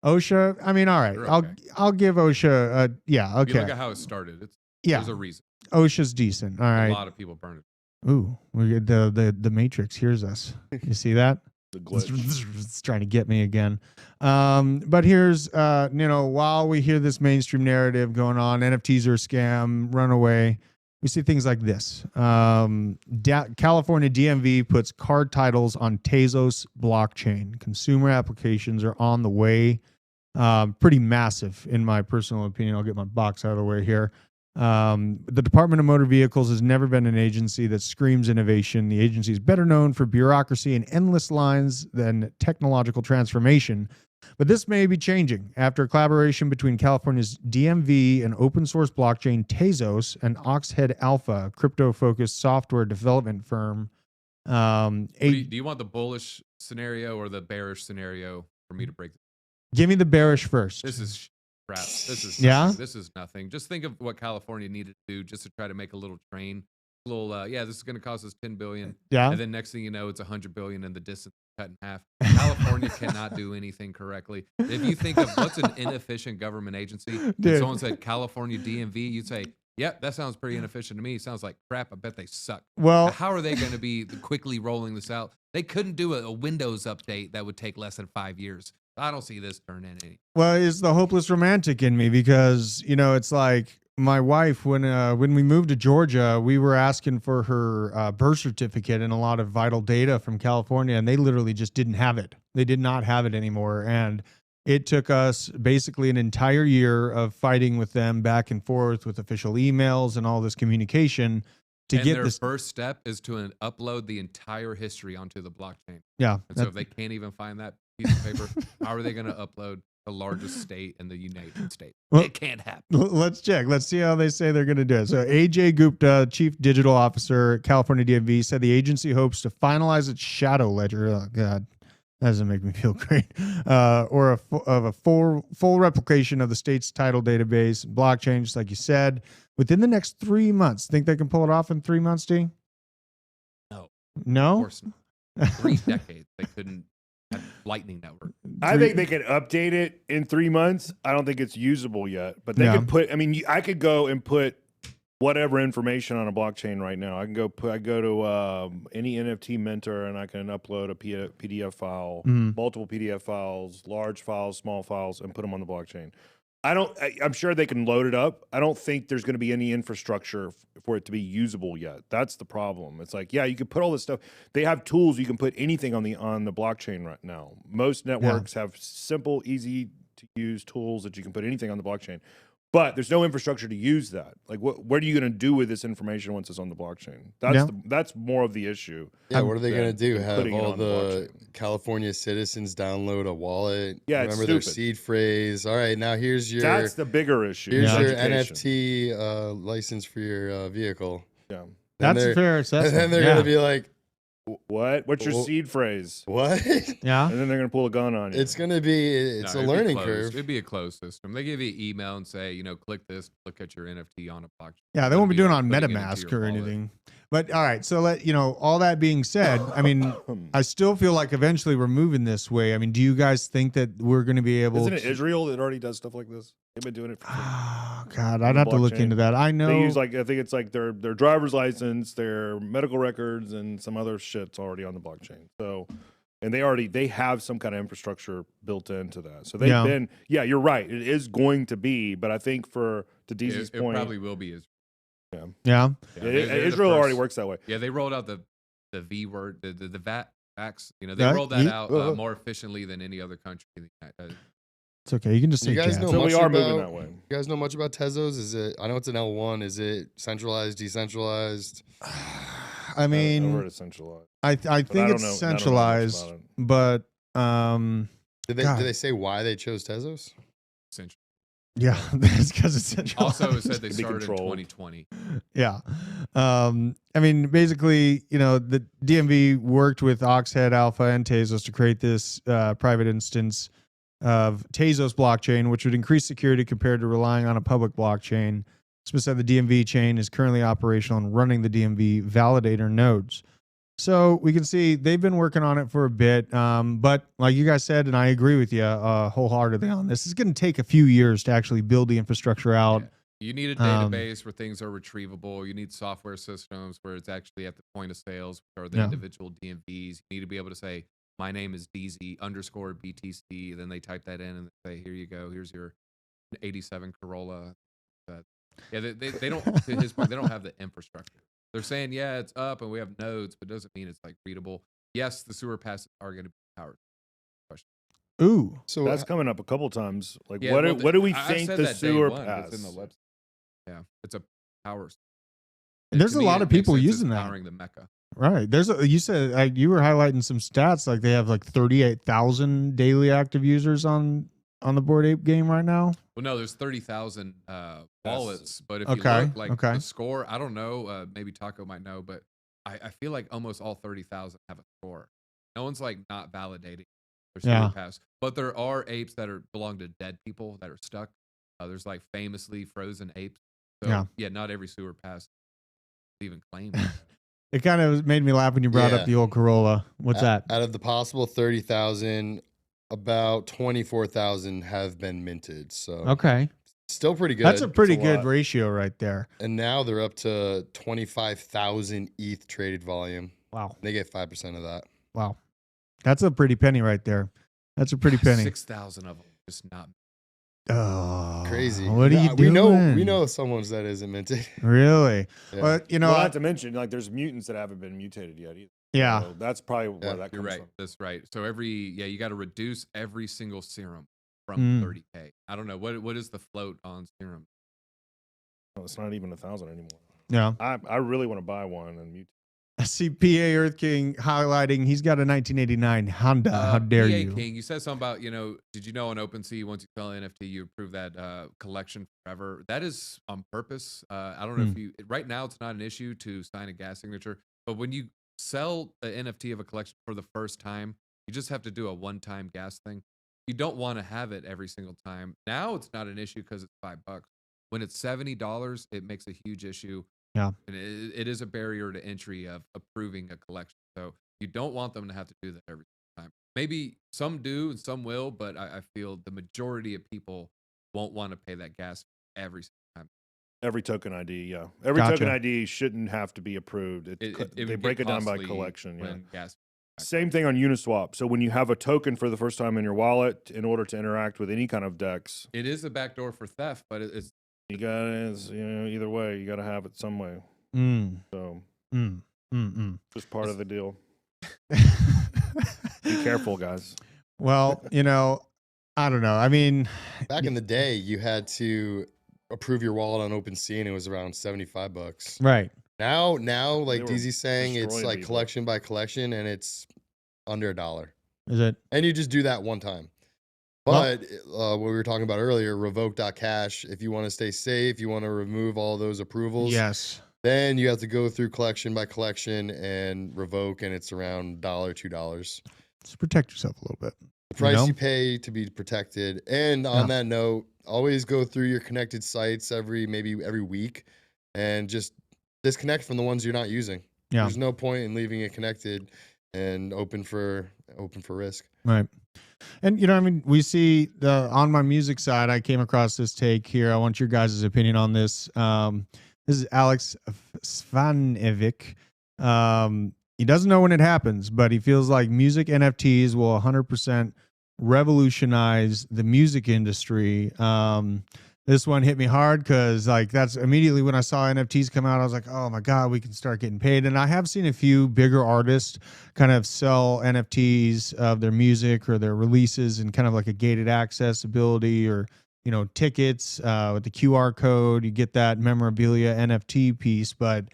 [SPEAKER 1] OSHA. I mean, all right. Okay. I'll give OSHA. Yeah. Okay.
[SPEAKER 4] You look at how it started. There's a reason.
[SPEAKER 1] OSHA's decent. All right.
[SPEAKER 4] A lot of people burn it.
[SPEAKER 1] Ooh, we get the Matrix hears us. You see that?
[SPEAKER 2] The glitch.
[SPEAKER 1] It's trying to get me again. But here's, while we hear this mainstream narrative going on, NFTs are a scam, run away, we see things like this. California DMV puts card titles on Tezos blockchain. Consumer applications are on the way. Pretty massive, in my personal opinion. I'll get my box out of the way here. The Department of Motor Vehicles has never been an agency that screams innovation. The agency is better known for bureaucracy and endless lines than technological transformation. But this may be changing after a collaboration between California's DMV and open source blockchain Tezos and Oxhead Alpha, a crypto-focused software development firm.
[SPEAKER 4] Do you want the bullish scenario or the bearish scenario for me to break?
[SPEAKER 1] Give me the bearish first.
[SPEAKER 4] This is crap. This is This is nothing. Just think of what California needed to do just to try to make a little train. This is going to cost us $10 billion. Yeah. And then next thing you know, it's $100 billion and the distance cut in half. California cannot do anything correctly. If you think of what's an inefficient government agency, if someone said California DMV, you'd say, yep, that sounds pretty inefficient to me. Sounds like crap. I bet they suck. Well, how are they going to be quickly rolling this out? They couldn't do a Windows update that would take less than 5 years. I don't see this turn in any.
[SPEAKER 1] Well, it's the hopeless romantic in me because, it's like my wife, when we moved to Georgia, we were asking for her birth certificate and a lot of vital data from California, and they literally just didn't have it. They did not have it anymore. And it took us basically an entire year of fighting with them back and forth with official emails and all this communication to get
[SPEAKER 4] their first step is to upload the entire history onto the blockchain.
[SPEAKER 1] Yeah.
[SPEAKER 4] And so if they can't even find that piece of paper, how are they going to upload the largest state in the United States? Well, it can't happen.
[SPEAKER 1] Let's check. Let's see how they say they're going to do it. So AJ Gupta, Chief Digital Officer at California DMV, said the agency hopes to finalize its shadow ledger. Oh, God. That doesn't make me feel great. Or a full replication of the state's title database, blockchain, just like you said, within the next 3 months. Think they can pull it off in 3 months, D? No?
[SPEAKER 4] Of course not. 3 decades. They couldn't have Lightning Network.
[SPEAKER 2] I think they could update it in 3 months. I don't think it's usable yet. But they could put, I could go and put whatever information on a blockchain right now. I go to any NFT mentor and I can upload a PDF file, multiple PDF files, large files, small files, and put them on the blockchain. I'm sure they can load it up. I don't think there's going to be any infrastructure for it to be usable yet. That's the problem. It's like, yeah, you can put all this stuff. They have tools. You can put anything on the blockchain right now. Most networks have simple, easy to use tools that you can put anything on the blockchain. But there's no infrastructure to use that. Like, what are you going to do with this information once it's on the blockchain? That's more of the issue.
[SPEAKER 3] Yeah, what are they going to do? Have all the California citizens download a wallet?
[SPEAKER 2] Yeah,
[SPEAKER 3] remember their seed phrase. All right, now here's your.
[SPEAKER 2] That's the bigger issue.
[SPEAKER 3] Here's your NFT license for your vehicle.
[SPEAKER 2] Yeah,
[SPEAKER 1] that's a fair assessment.
[SPEAKER 3] And then they're going to be like,
[SPEAKER 2] what? What's your seed phrase?
[SPEAKER 3] What?
[SPEAKER 1] Yeah.
[SPEAKER 2] And then they're going to pull a gun on you.
[SPEAKER 3] It's going to be, a learning curve.
[SPEAKER 4] It'd be a closed system. They give you an email and say, click this, look at your NFT on a blockchain.
[SPEAKER 1] Yeah, they won't be doing it on MetaMask or anything. But all right, so all that being said, I still feel like eventually we're moving this way. Do you guys think that we're going to be able
[SPEAKER 2] Isn't it Israel that already does stuff like this? They've been doing it for
[SPEAKER 1] Oh God, I'd have to look into that. I know
[SPEAKER 2] they use I think it's like their driver's license, their medical records, and some other shit's already on the blockchain. So and they have some kind of infrastructure built into that. So they've been you're right. It is going to be, but I think to DZ's point,
[SPEAKER 4] it probably will be Israel.
[SPEAKER 1] Yeah.
[SPEAKER 2] Israel already works that way.
[SPEAKER 4] Yeah, they rolled out the V word, the VAT Facts. You know, they rolled that out more efficiently than any other country.
[SPEAKER 1] It's okay. You can just say
[SPEAKER 3] you guys know
[SPEAKER 2] so
[SPEAKER 3] much
[SPEAKER 2] we are
[SPEAKER 3] about,
[SPEAKER 2] moving that way.
[SPEAKER 3] You guys know much about Tezos? Is it? I know it's an L1. Is it centralized, decentralized?
[SPEAKER 1] I mean,
[SPEAKER 2] I've heard it's centralized.
[SPEAKER 1] I think it's centralized, but
[SPEAKER 3] Did they say why they chose Tezos?
[SPEAKER 4] Central.
[SPEAKER 1] Yeah, it's because it's centralized.
[SPEAKER 4] Also, it said they started in 2020.
[SPEAKER 1] Yeah. I mean, basically, you know, the DMV worked with Oxhead Alpha and Tezos to create this private instance of Tezos blockchain, which would increase security compared to relying on a public blockchain. Specifically, the DMV chain is currently operational and running the DMV validator nodes. So we can see they've been working on it for a bit. But like you guys said, and I agree with you wholeheartedly on this, it's going to take a few years to actually build the infrastructure out.
[SPEAKER 4] Yeah. You need a database where things are retrievable. You need software systems where it's actually at the point of sales, which are the individual DMVs. You need to be able to say, my name is DZ_BTC. Then they type that in and say, here you go. Here's your 87 Corolla. Yeah, they don't, to his point, they don't have the infrastructure. They're saying, yeah, it's up and we have nodes, but it doesn't mean it's like readable. Yes, the sewer passes are going to be powered.
[SPEAKER 1] Ooh.
[SPEAKER 2] So that's coming up a couple times. Like, yeah, what do we think the sewer pass?
[SPEAKER 4] It's in the website. Yeah, it's a power.
[SPEAKER 1] There's a lot of people using that.
[SPEAKER 4] Powering the Mecca.
[SPEAKER 1] Right. You said you were highlighting some stats, like they have like 38,000 daily active users on the Bored Ape game right now.
[SPEAKER 4] Well, no, there's 30,000 wallets, but if you look like the score, I don't know, maybe Taco might know, but I feel like almost all 30,000 have a score. No one's like not validating their sewer pass, but there are apes that belong to dead people that are stuck. There's like famously frozen apes. So yeah, not every sewer pass even claimed.
[SPEAKER 1] It kind of made me laugh when you brought up the old Corolla. What's that?
[SPEAKER 3] Out of the possible 30,000, about 24,000 have been minted. So still pretty good.
[SPEAKER 1] That's a pretty good ratio right there.
[SPEAKER 3] And now they're up to 25,000 ETH traded volume.
[SPEAKER 1] Wow.
[SPEAKER 3] They get 5% of that.
[SPEAKER 1] Wow. That's a pretty penny right there. That's a pretty penny.
[SPEAKER 4] 6,000 of them just not.
[SPEAKER 1] Oh,
[SPEAKER 3] crazy.
[SPEAKER 1] What are you doing?
[SPEAKER 3] We know someone's that isn't minted.
[SPEAKER 1] Really?
[SPEAKER 3] Yeah.
[SPEAKER 1] But you know,
[SPEAKER 2] not to mention, like, there's mutants that haven't been mutated yet either.
[SPEAKER 1] Yeah.
[SPEAKER 2] So that's probably where that comes
[SPEAKER 4] You're right.
[SPEAKER 2] from.
[SPEAKER 4] That's right. So you got to reduce every single serum from 30K. I don't know. What is the float on serum?
[SPEAKER 2] No, it's not even 1,000 anymore.
[SPEAKER 1] Yeah.
[SPEAKER 2] I really want to buy one and mutate.
[SPEAKER 1] I see PA Earth King highlighting he's got a 1989 Honda. How dare
[SPEAKER 4] PA
[SPEAKER 1] you?
[SPEAKER 4] King, you said something about, did you know on OpenSea, once you sell an NFT, you approve that collection forever. That is on purpose. I don't know if you, right now it's not an issue to sign a gas signature, but when you sell an NFT of a collection for the first time, you just have to do a one-time gas thing. You don't want to have it every single time. Now it's not an issue because it's $5. When it's $70, it makes a huge issue.
[SPEAKER 1] Yeah.
[SPEAKER 4] And it is a barrier to entry of approving a collection. So you don't want them to have to do that every time. Maybe some do and some will, but I feel the majority of people won't want to pay that gas every single time.
[SPEAKER 2] Every token ID, yeah. Every token ID shouldn't have to be approved. They break it down by collection. Yeah.
[SPEAKER 4] Gas.
[SPEAKER 2] Same thing on Uniswap. So when you have a token for the first time in your wallet, in order to interact with any kind of DEX,
[SPEAKER 4] it is a backdoor for theft, but it's
[SPEAKER 2] you got either way, you got to have it some way. So just part of the deal. Be careful, guys.
[SPEAKER 1] Well, I don't know. I mean,
[SPEAKER 3] back in the day, you had to approve your wallet on OpenSea, and it was around $75.
[SPEAKER 1] Right.
[SPEAKER 3] Now, like DZ's saying, it's like collection by collection, and it's under $1.
[SPEAKER 1] Is it?
[SPEAKER 3] And you just do that one time. But what we were talking about earlier, revoke.cash, if you want to stay safe, you want to remove all those approvals.
[SPEAKER 1] Yes.
[SPEAKER 3] Then you have to go through collection by collection and revoke, and it's around $1, $2.
[SPEAKER 1] Just protect yourself a little bit.
[SPEAKER 3] The price you pay to be protected. And on that note, always go through your connected sites every week and just disconnect from the ones you're not using.
[SPEAKER 1] Yeah.
[SPEAKER 3] There's no point in leaving it connected and open for risk.
[SPEAKER 1] Right. And we see on my music side, I came across this take here. I want your guys' opinion on this. This is Alex Svanevic. He doesn't know when it happens, but he feels like music NFTs will 100% revolutionize the music industry. This one hit me hard because like that's immediately when I saw NFTs come out, I was like, oh my God, we can start getting paid. And I have seen a few bigger artists kind of sell NFTs of their music or their releases and kind of like a gated access ability or, you know, tickets with the QR code, you get that memorabilia NFT piece. But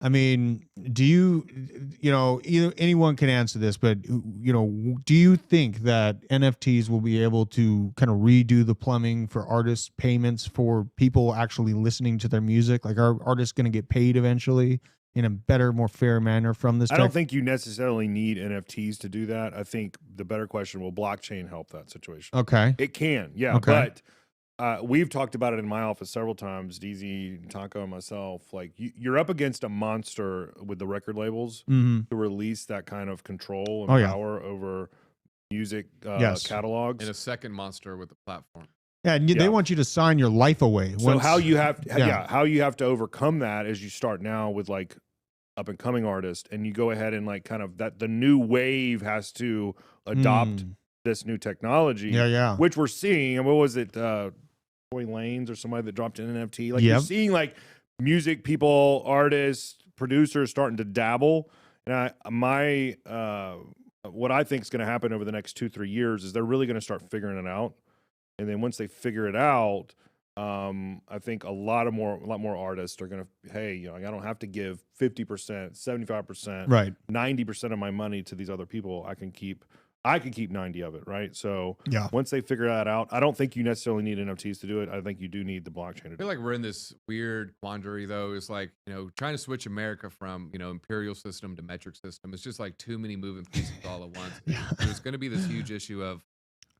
[SPEAKER 1] I mean, do you know, anyone can answer this, but, you know, do you think that NFTs will be able to kind of redo the plumbing for artist payments for people actually listening to their music? Like, are artists going to get paid eventually in a better, more fair manner from this?
[SPEAKER 2] I don't think you necessarily need NFTs to do that. I think the better question, will blockchain help that situation?
[SPEAKER 1] Okay.
[SPEAKER 2] It can, yeah.
[SPEAKER 1] Okay.
[SPEAKER 2] But we've talked about it in my office several times, DZ, Taco, and myself. Like, you're up against a monster with the record labels to release that kind of control and power over music catalogs.
[SPEAKER 4] And a second monster with the platform.
[SPEAKER 1] Yeah, and they want you to sign your life away.
[SPEAKER 2] So how you have to overcome that is you start now with like up and coming artists, and you go ahead and like kind of that the new wave has to adopt this new technology. Which we're seeing. And what was it? Tory Lanez or somebody that dropped an NFT. Like you're seeing like music people, artists, producers starting to dabble. And what I think is going to happen over the next 2-3 years is they're really going to start figuring it out. And then once they figure it out, I think a lot more artists are going to, hey, you know, I don't have to give 50%, 75%,
[SPEAKER 1] right,
[SPEAKER 2] 90% of my money to these other people. I can keep 90 of it, right? So once they figure that out, I don't think you necessarily need NFTs to do it. I think you do need the blockchain to do it.
[SPEAKER 4] I feel like we're in this weird quandary, though. It's like, you know, trying to switch America from, you know, imperial system to metric system. It's just like too many moving pieces all at once. There's going to be this huge issue of,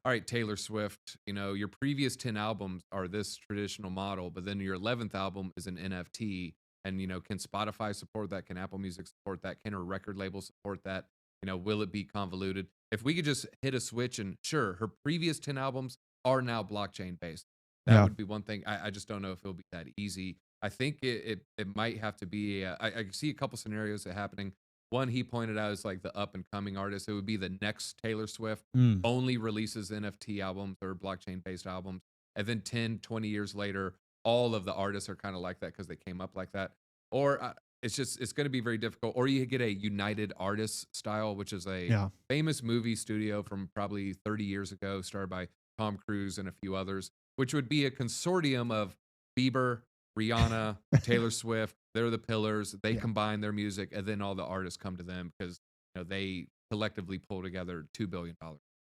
[SPEAKER 4] all right, Taylor Swift, you know, your previous 10 albums are this traditional model, but then your 11th album is an NFT. And, you know, can Spotify support that? Can Apple Music support that? Can a record label support that? You know, will it be convoluted? If we could just hit a switch and sure, her previous 10 albums are now blockchain based. That would be one thing. I just don't know if it'll be that easy. I think it might have to be, I see a couple scenarios that happening. One he pointed out is like the up and coming artist. It would be the next Taylor Swift only releases NFT albums or blockchain based albums. And then 10, 20 years later, all of the artists are kind of like that because they came up like that. Or it's going to be very difficult. Or you get a United Artists style, which is a famous movie studio from probably 30 years ago, started by Tom Cruise and a few others, which would be a consortium of Bieber, Rihanna, Taylor Swift. They're the pillars. They combine their music, and then all the artists come to them because, you know, they collectively pull together $2 billion.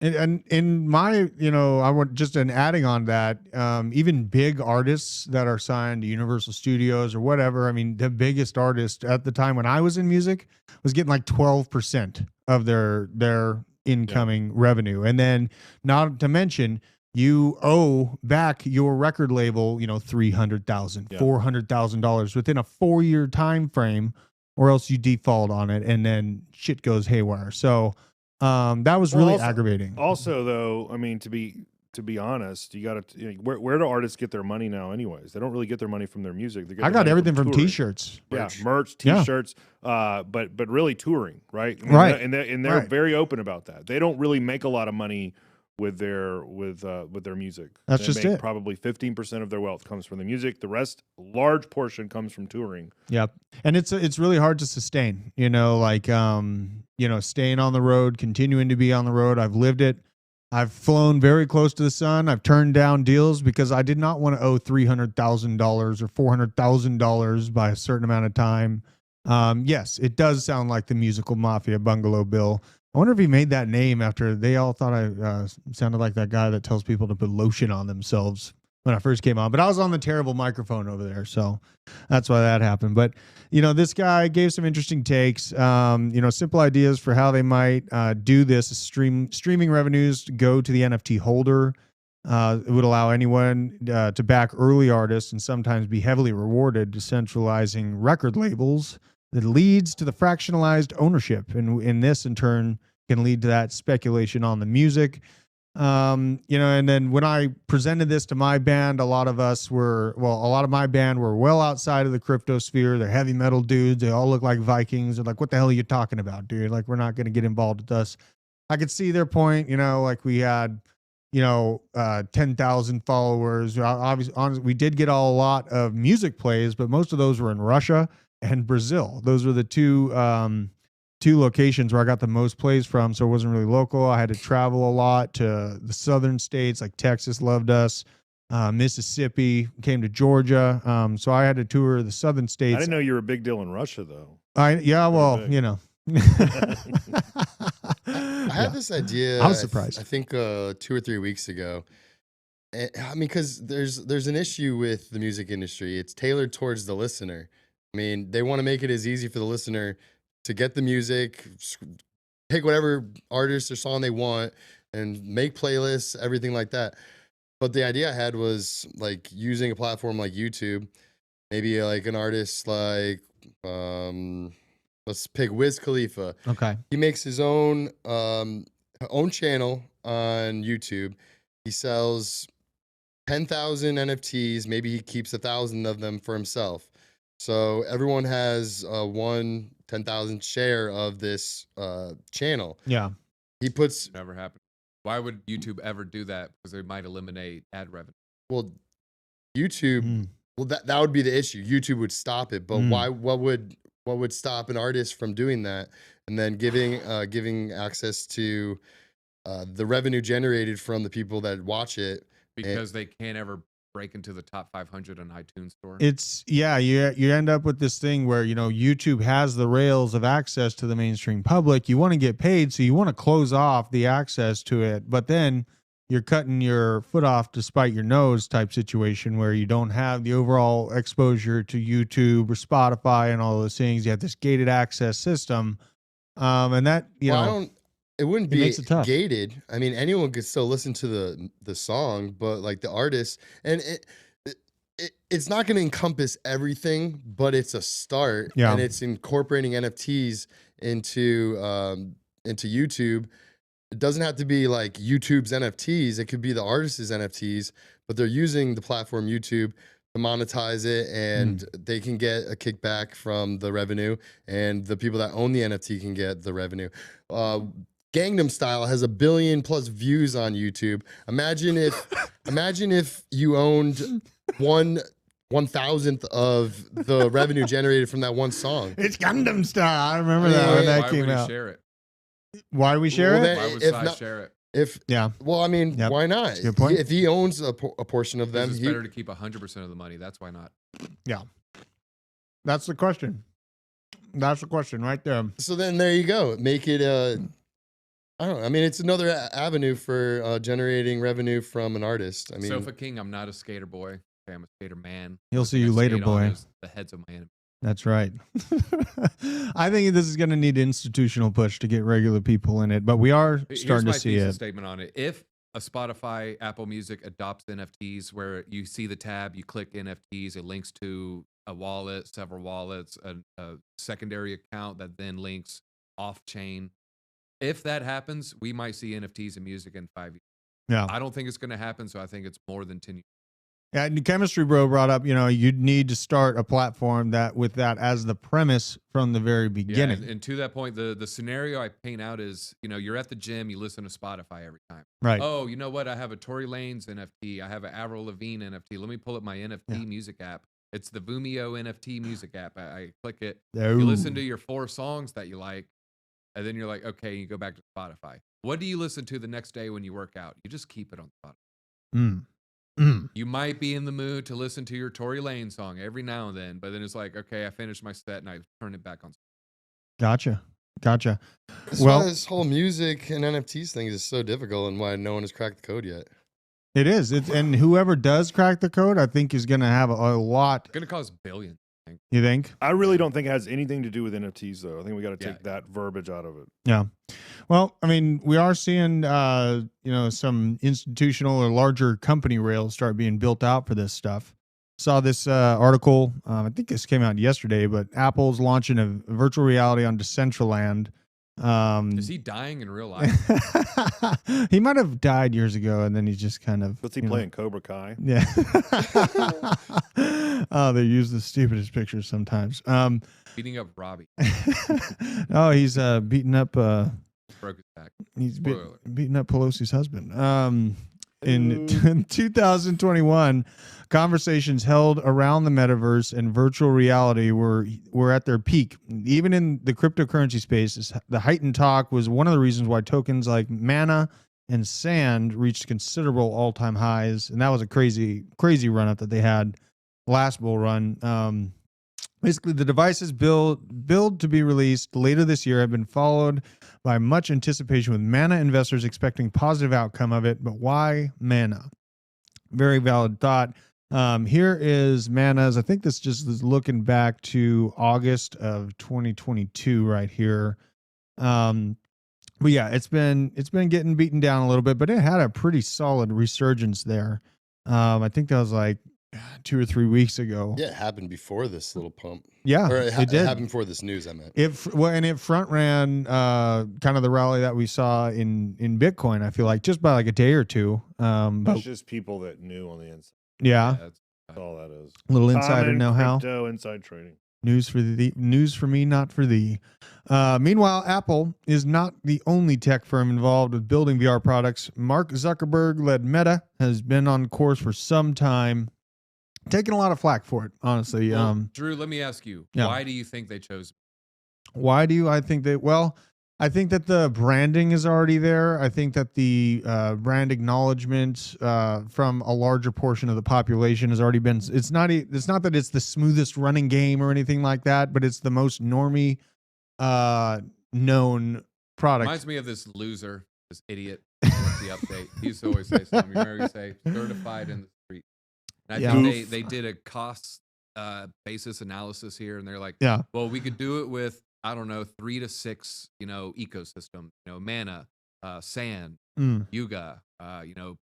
[SPEAKER 1] And in my, you know, I want just an adding on that, even big artists that are signed to Universal Studios or whatever. I mean, the biggest artist at the time when I was in music was getting like 12% of their incoming revenue. And then not to mention, you owe back your record label, you know, $300,000, $400,000 within a 4-year time frame, or else you default on it and then shit goes haywire. So that was really aggravating.
[SPEAKER 2] Also, though, I mean, to be honest, you got to, where do artists get their money now? Anyways, they don't really get their money from their music.
[SPEAKER 1] I got everything from T-shirts.
[SPEAKER 2] Merch, T-shirts, but really touring, right? I mean, and they're very open about that. They don't really make a lot of money with their music.
[SPEAKER 1] That's just it.
[SPEAKER 2] Probably 15% of their wealth comes from the music. The rest, large portion, comes from touring.
[SPEAKER 1] Yep. And it's really hard to sustain, you know, like you know, staying on the road, continuing to be on the road. I've lived it. I've flown very close to the sun. I've turned down deals because I did not want to owe $300,000 or $400,000 by a certain amount of time. Yes, it does sound like the musical mafia, Bungalow Bill. I wonder if he made that name after they all thought I sounded like that guy that tells people to put lotion on themselves when I first came on. But I was on the terrible microphone over there, so that's why that happened. But, you know, this guy gave some interesting takes, you know, simple ideas for how they might do this. Streaming revenues to go to the NFT holder. It would allow anyone to back early artists and sometimes be heavily rewarded, decentralizing record labels. That leads to the fractionalized ownership, and in this, in turn, can lead to that speculation on the music. You know, and then when I presented this to my band, a lot of my band were well outside of the crypto sphere. They're heavy metal dudes. They all look like Vikings. They're like, what the hell are you talking about, dude? Like, we're not going to get involved with us. I could see their point, you know, like we had, 10,000 followers. Obviously, honestly, we did get a lot of music plays, but most of those were in Russia and Brazil. Those were the two locations where I got the most plays from. So it wasn't really local. I had to travel a lot to the southern states, like Texas loved us. Mississippi, came to Georgia. So I had to tour the southern states.
[SPEAKER 2] I didn't know you were a big deal in Russia, though.
[SPEAKER 1] I
[SPEAKER 3] had this idea.
[SPEAKER 1] I was surprised.
[SPEAKER 3] I think 2 or 3 weeks ago. I mean, because there's an issue with the music industry. It's tailored towards the listener. I mean, they want to make it as easy for the listener to get the music, pick whatever artist or song they want, and make playlists, everything like that. But the idea I had was like using a platform like YouTube, maybe like an artist like let's pick Wiz Khalifa.
[SPEAKER 1] Okay.
[SPEAKER 3] He makes his own channel on YouTube. He sells 10,000 NFTs. Maybe he keeps 1,000 of them for himself. So everyone has 10,000 share of this channel.
[SPEAKER 1] Yeah.
[SPEAKER 3] He puts.
[SPEAKER 4] Never happened. Why would YouTube ever do that? Because they might eliminate ad revenue.
[SPEAKER 3] Well, YouTube. Well, that would be the issue. YouTube would stop it. But why? What would stop an artist from doing that and then giving access to the revenue generated from the people that watch it?
[SPEAKER 4] Because they can't ever break into the top 500 on iTunes store.
[SPEAKER 1] You end up with this thing where YouTube has the rails of access to the mainstream public. You want to get paid, so you want to close off the access to it, but then you're cutting your foot off to spite your nose type situation where you don't have the overall exposure to YouTube or Spotify and all those things. You have this gated access system, and that
[SPEAKER 3] it wouldn't be gated. I mean, anyone could still listen to the song, but like the artist, and it's not going to encompass everything, but it's a start. Yeah. And it's incorporating NFTs into YouTube. It doesn't have to be like YouTube's NFTs. It could be the artist's NFTs, but they're using the platform YouTube to monetize it, and they can get a kickback from the revenue, and the people that own the NFT can get the revenue. Gangnam Style has 1 billion+ views on YouTube. Imagine if you owned 1/1000th of the revenue generated from that one song.
[SPEAKER 1] It's Gangnam Style. I remember that when that came out.
[SPEAKER 4] Share it?
[SPEAKER 1] Why do we share it?
[SPEAKER 4] Why would Sai share it?
[SPEAKER 3] Well, I mean, why not?
[SPEAKER 1] Good point.
[SPEAKER 3] If he owns a portion of them,
[SPEAKER 4] it's better to keep 100% of the money. That's why not.
[SPEAKER 1] Yeah, that's the question. That's the question right there.
[SPEAKER 3] So then there you go. Make it I don't know. I mean, it's another avenue for generating revenue from an artist. I mean,
[SPEAKER 4] Sofa King, I'm not a skater boy. Okay, I'm a skater man.
[SPEAKER 1] He'll see you later, boy.
[SPEAKER 4] The heads of my enemies.
[SPEAKER 1] That's right. I think this is going to need institutional push to get regular people in it, but we are starting to see it.
[SPEAKER 4] Statement on it. If a Spotify, Apple Music adopts NFTs, where you see the tab, you click NFTs, it links to a wallet, several wallets, a secondary account that then links off-chain. If that happens, we might see NFTs in music in 5 years.
[SPEAKER 1] Yeah.
[SPEAKER 4] I don't think it's going to happen, so I think it's more than 10 years.
[SPEAKER 1] Yeah, and Chemistry Bro brought up, you'd need to start a platform with that as the premise from the very beginning.
[SPEAKER 4] Yeah, and to that point, the scenario I paint out is, you're at the gym, you listen to Spotify every time.
[SPEAKER 1] Right.
[SPEAKER 4] Oh, you know what? I have a Tory Lanez NFT. I have an Avril Lavigne NFT. Let me pull up my NFT music app. It's the Vimeo NFT music app. I click it.
[SPEAKER 1] Oh.
[SPEAKER 4] You listen to your 4 songs that you like, and then you're like, okay, you go back to Spotify. What do you listen to the next day when you work out? You just keep it on Spotify. You might be in the mood to listen to your Tory Lanez song every now and then, but then it's like, okay, I finished my set and I turn it back on.
[SPEAKER 1] Gotcha.
[SPEAKER 3] This whole music and NFTs thing is so difficult, and why no one has cracked the code yet.
[SPEAKER 1] It is. And whoever does crack the code, I think is going to have a lot.
[SPEAKER 4] It's going to cost billions.
[SPEAKER 1] You think?
[SPEAKER 2] I really don't think it has anything to do with NFTs, though. I think we got to take that verbiage out of it.
[SPEAKER 1] Yeah. Well, I mean, we are seeing, some institutional or larger company rails start being built out for this stuff. Saw this article. I think this came out yesterday, but Apple's launching a virtual reality on Decentraland.
[SPEAKER 4] Is he dying in real life?
[SPEAKER 1] He might have died years ago, and then he's just kind of.
[SPEAKER 2] What's he playing? Cobra Kai?
[SPEAKER 1] Yeah. Oh, they use the stupidest pictures sometimes.
[SPEAKER 4] Beating up Robbie.
[SPEAKER 1] Oh, he's beating up.
[SPEAKER 4] Broke his back.
[SPEAKER 1] He's beating up Pelosi's husband. in 2021, conversations held around the metaverse and virtual reality were at their peak. Even in the cryptocurrency space, the heightened talk was one of the reasons why tokens like Mana and Sand reached considerable all-time highs, and that was a crazy run up that they had last bull run. Basically, the devices build to be released later this year have been followed by much anticipation, with Mana investors expecting positive outcome of it. But why Mana? Very valid thought. Here is Mana's. I think this just is looking back to August of 2022 right here. But yeah, it's been getting beaten down a little bit, but it had a pretty solid resurgence there. I think that was like 2 or 3 weeks ago.
[SPEAKER 3] Yeah, it happened before this little pump.
[SPEAKER 1] Yeah,
[SPEAKER 3] or
[SPEAKER 1] it did.
[SPEAKER 3] It happened before this news, I meant.
[SPEAKER 1] It front ran kind of the rally that we saw in Bitcoin, I feel like, just by like a day or two. But
[SPEAKER 2] It's just people that knew on the inside.
[SPEAKER 1] yeah,
[SPEAKER 2] That's all that is.
[SPEAKER 1] a little insider
[SPEAKER 2] Common
[SPEAKER 1] know-how.
[SPEAKER 2] Crypto inside trading.
[SPEAKER 1] News for me, not for thee. Meanwhile, Apple is not the only tech firm involved with building VR products. Mark Zuckerberg-led Meta has been on course for some time, taking a lot of flack for it, honestly.
[SPEAKER 4] Well, Drew, let me ask you,
[SPEAKER 1] yeah.
[SPEAKER 4] why do you think they chose?
[SPEAKER 1] Why do I think that? Well, I think that the branding is already there. I think that the brand acknowledgement from a larger portion of the population has already been. It's not that it's the smoothest running game or anything like that, but it's the most normie known product.
[SPEAKER 4] Reminds me of this loser, this idiot. What's the update? He used to always say something. You remember he say certified in the street. And I think they did a cost basis analysis here, and they're like,
[SPEAKER 1] yeah,
[SPEAKER 4] well, we could do it with, I don't know, 3 to 6, ecosystem, Mana, Sand, Yuga,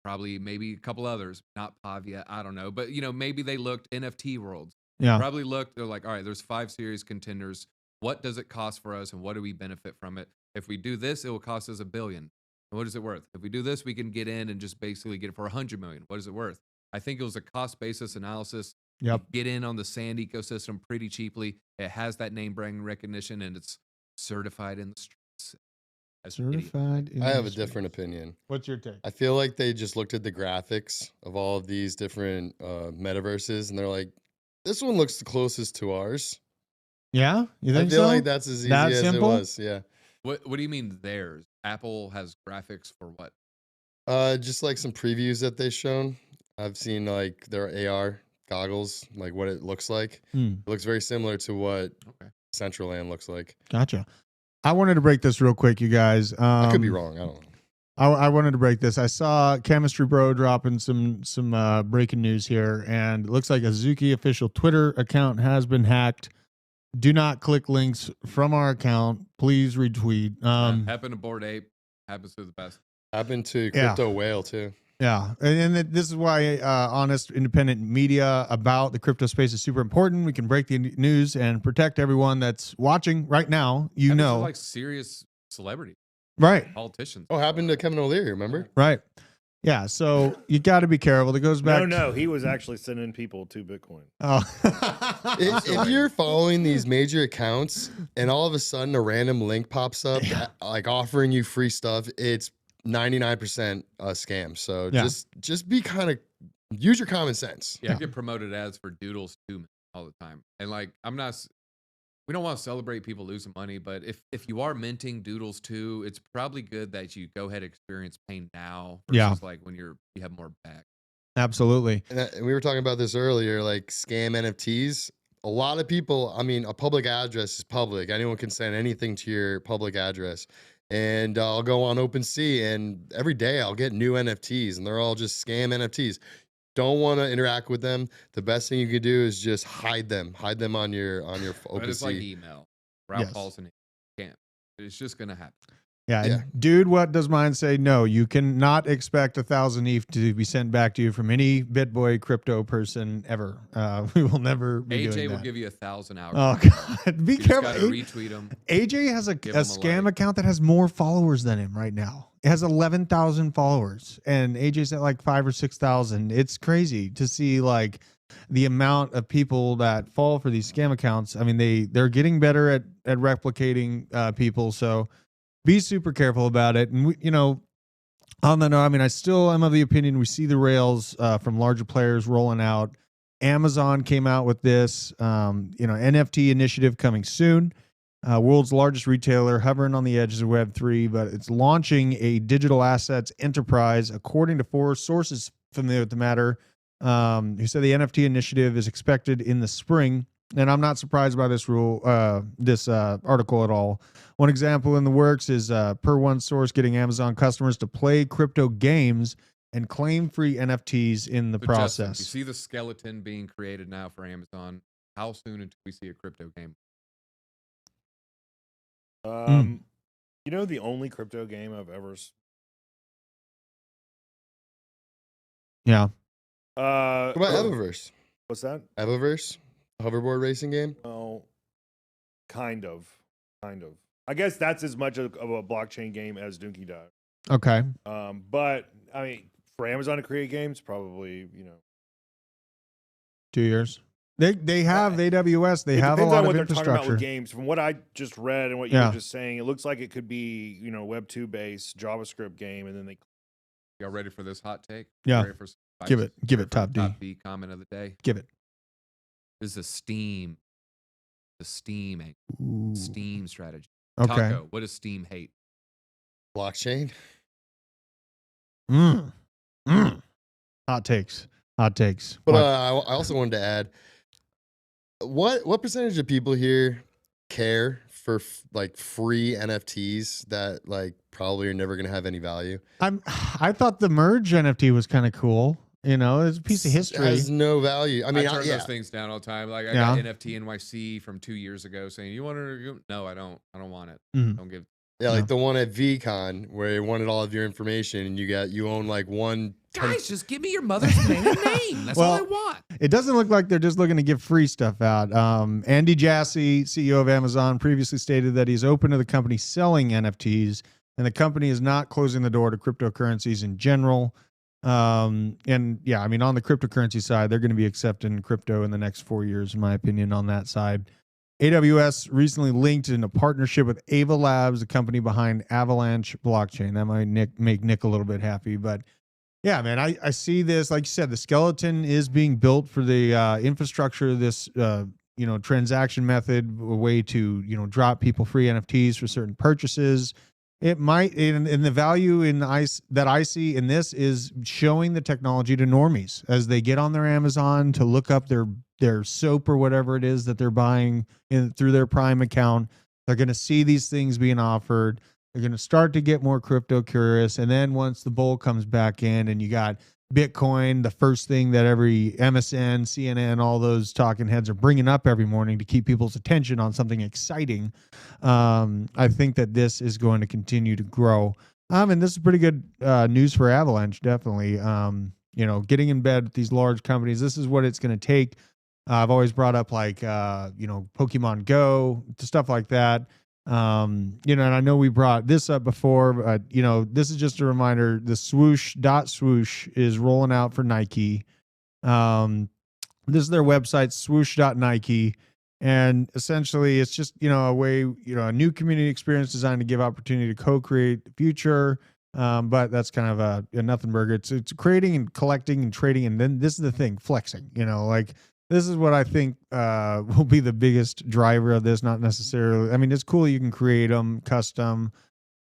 [SPEAKER 4] probably maybe a couple others, not Pavia, I don't know. But, maybe they looked NFT worlds.
[SPEAKER 1] Yeah.
[SPEAKER 4] Probably looked, they're like, all right, there's 5 series contenders. What does it cost for us and what do we benefit from it? If we do this, it will cost us $1 billion. And what is it worth? If we do this, we can get in and just basically get it for $100 million. What is it worth? I think it was a cost basis analysis.
[SPEAKER 1] Yep.
[SPEAKER 4] You get in on the Sand ecosystem pretty cheaply. It has that name brand recognition, and it's certified in the streets.
[SPEAKER 1] Certified.
[SPEAKER 3] I have a different opinion.
[SPEAKER 1] What's your take?
[SPEAKER 3] I feel like they just looked at the graphics of all of these different metaverses, and they're like, "This one looks the closest to ours."
[SPEAKER 1] Yeah, you think
[SPEAKER 3] I feel
[SPEAKER 1] so?
[SPEAKER 3] like that's as easy as
[SPEAKER 1] simple?
[SPEAKER 3] it was. Yeah.
[SPEAKER 4] What do you mean theirs? Apple has graphics for what?
[SPEAKER 3] Just like some previews that they've shown. I've seen like their AR goggles, like what it looks like. It looks very similar to what Central Land looks like.
[SPEAKER 1] Gotcha. I wanted to break this real quick, you guys.
[SPEAKER 3] I could be wrong. I don't know.
[SPEAKER 1] I wanted to break this. I saw Chemistry Bro dropping some breaking news here, and it looks like a Zuki official Twitter account has been hacked. Do not click links from our account. Please retweet.
[SPEAKER 4] Happened to Bored Ape. Happens to the best.
[SPEAKER 3] Happened to Crypto Whale too.
[SPEAKER 1] Yeah, and this is why honest, independent media about the crypto space is super important. We can break the news and protect everyone that's watching right now.
[SPEAKER 4] Like serious celebrities,
[SPEAKER 1] right?
[SPEAKER 4] Politicians.
[SPEAKER 3] Oh, happened to Kevin O'Leary. Remember?
[SPEAKER 1] Right. Yeah. So you got to be careful. It goes back.
[SPEAKER 2] No, he was actually sending people to Bitcoin.
[SPEAKER 1] Oh.
[SPEAKER 3] If you're following these major accounts and all of a sudden a random link pops up, like offering you free stuff, it's 99% a scam. So just be kind of use your common sense.
[SPEAKER 4] Yeah, I get promoted ads for doodles too all the time. And like we don't want to celebrate people losing money, but if you are minting doodles too, it's probably good that you go ahead and experience pain now versus like when you have more back.
[SPEAKER 1] Absolutely.
[SPEAKER 3] And we were talking about this earlier, like scam NFTs. A lot of people, I mean, a public address is public. Anyone can send anything to your public address. And I'll go on OpenSea, and every day I'll get new NFTs, and they're all just scam NFTs. Don't want to interact with them. The best thing you could do is just hide them on your OpenSea.
[SPEAKER 4] But it's like email. Ralph Paulson can't. It's just gonna happen.
[SPEAKER 1] Yeah. Dude, what does mine say? No, you cannot expect 1,000 ETH to be sent back to you from any BitBoy crypto person ever. We will never be doing that.
[SPEAKER 4] AJ will give you 1,000 hours.
[SPEAKER 1] Oh, God. Be careful.
[SPEAKER 4] Just gotta retweet him.
[SPEAKER 1] AJ has a scam account that has more followers than him right now. It has 11,000 followers, and AJ's at like 5,000 or 6,000. It's crazy to see like the amount of people that fall for these scam accounts. I mean, they're getting better at replicating people. So be super careful about it. And On the note, I mean, I still am of the opinion we see the rails from larger players rolling out. Amazon came out with this, NFT initiative coming soon. World's largest retailer, hovering on the edges of Web3, but it's launching a digital assets enterprise, according to 4 sources familiar with the matter, who said the NFT initiative is expected in the spring. And I'm not surprised by this article at all. One example in the works is, per one source, getting Amazon customers to play crypto games and claim free NFTs in the process.
[SPEAKER 4] Justin, you see the skeleton being created now for Amazon. How soon until we see a crypto game?
[SPEAKER 2] You know, the only crypto game I've ever.
[SPEAKER 1] Yeah.
[SPEAKER 3] What about Eververse?
[SPEAKER 2] What's that?
[SPEAKER 3] Eververse, hoverboard racing game.
[SPEAKER 2] Oh, kind of. I guess that's as much of a blockchain game as Donkey Dive.
[SPEAKER 1] Okay.
[SPEAKER 2] But I mean, for Amazon to create games, probably
[SPEAKER 1] 2 years. They have AWS. They have a lot of infrastructure. It depends on what they're talking about with
[SPEAKER 2] games. From what I just read and what you were just saying, it looks like it could be Web 2 based JavaScript game, and then they.
[SPEAKER 4] Y'all ready for this hot take?
[SPEAKER 1] Yeah. Give it top D.
[SPEAKER 4] Top D comment of the day.
[SPEAKER 1] Give it.
[SPEAKER 4] This is the Steam strategy.
[SPEAKER 1] Okay.
[SPEAKER 4] Taco, what does Steam hate?
[SPEAKER 3] Blockchain.
[SPEAKER 1] Hot takes.
[SPEAKER 3] But I also wanted to add, what percentage of people here care for like free NFTs that like probably are never going to have any value?
[SPEAKER 1] I thought the merge NFT was kind of cool. It's a piece of history.
[SPEAKER 3] It has no value. I mean,
[SPEAKER 4] I turn those things down all the time. Like I got NFT NYC from 2 years ago saying, "You want to?" No, I don't. I don't want it. Don't give.
[SPEAKER 3] Yeah, like the one at VCon where it wanted all of your information, and you own like one.
[SPEAKER 4] Guys, just give me your mother's maiden name. That's all I want.
[SPEAKER 1] It doesn't look like they're just looking to give free stuff out. Andy Jassy, CEO of Amazon, previously stated that he's open to the company selling NFTs, and the company is not closing the door to cryptocurrencies in general. On the cryptocurrency side, they're going to be accepting crypto in the next 4 years, in my opinion, on that side. AWS recently linked in a partnership with Ava Labs, the company behind Avalanche Blockchain. That might make Nick a little bit happy, but yeah, man, I see this. Like you said, the skeleton is being built for the infrastructure. This transaction method, a way to drop people free NFTs for certain purchases. It might, and the value that I see in this is showing the technology to normies as they get on their Amazon to look up their soap or whatever it is that they're buying through their Prime account. They're going to see these things being offered. They're going to start to get more crypto curious. And then once the bull comes back in and you got Bitcoin, the first thing that every MSN, CNN, all those talking heads are bringing up every morning to keep people's attention on something exciting. I think that this is going to continue to grow. And this is pretty good news for Avalanche, definitely. Getting in bed with these large companies, this is what it's going to take. I've always brought up Pokemon Go, stuff like that. And I know we brought this up before, but this is just a reminder. The swoosh is rolling out for Nike. This is their website, swoosh.nike. And essentially it's just, a way, a new community experience designed to give opportunity to co-create the future. But that's kind of a nothing burger. It's creating and collecting and trading. And then this is the thing, flexing, this is what I think will be the biggest driver of this. Not necessarily. I mean, it's cool you can create them custom,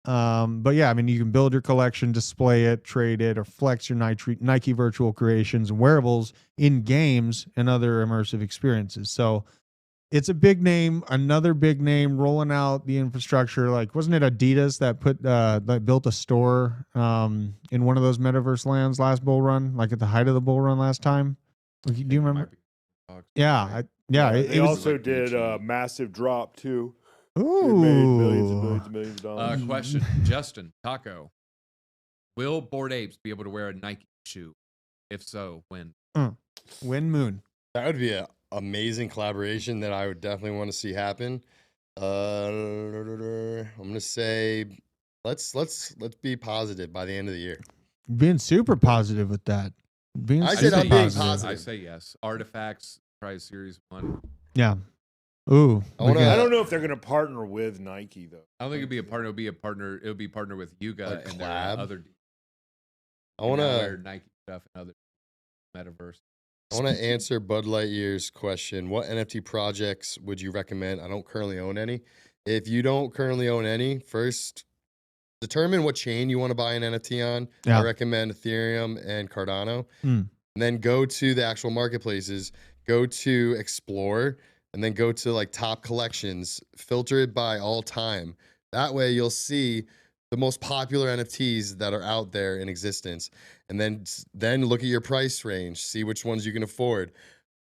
[SPEAKER 1] but yeah, I mean, you can build your collection, display it, trade it, or flex your Nike virtual creations and wearables in games and other immersive experiences. So it's a big name, another big name rolling out the infrastructure. Like, wasn't it Adidas that built a store in one of those metaverse lands last bull run, like at the height of the bull run last time? Do you remember? Yeah,
[SPEAKER 2] They also did a massive drop too.
[SPEAKER 1] Ooh,
[SPEAKER 2] it made millions and millions of dollars.
[SPEAKER 4] Question, Justin Taco: will Bored Apes be able to wear a Nike shoe? If so, when?
[SPEAKER 1] When Moon?
[SPEAKER 3] That would be an amazing collaboration that I would definitely want to see happen. I'm gonna say let's be positive by the end of the year.
[SPEAKER 1] Being super positive with that.
[SPEAKER 3] I said I'm being positive.
[SPEAKER 4] I say yes. Artifacts, Prize Series 1.
[SPEAKER 1] Yeah. Ooh.
[SPEAKER 2] I don't know if they're going to partner with Nike though.
[SPEAKER 4] I don't think it'd be a partner. It would be partner with Yuga and their other.
[SPEAKER 3] I want to
[SPEAKER 4] wear Nike stuff and other metaverse.
[SPEAKER 3] I want to answer Bud Lightyear's question. What NFT projects would you recommend? I don't currently own any. If you don't currently own any, first determine what chain you want to buy an NFT on.
[SPEAKER 1] Yeah.
[SPEAKER 3] I recommend Ethereum and Cardano. And then go to the actual marketplaces, go to Explore, and then go to like top collections, filter it by all time. That way you'll see the most popular NFTs that are out there in existence. And then look at your price range, see which ones you can afford.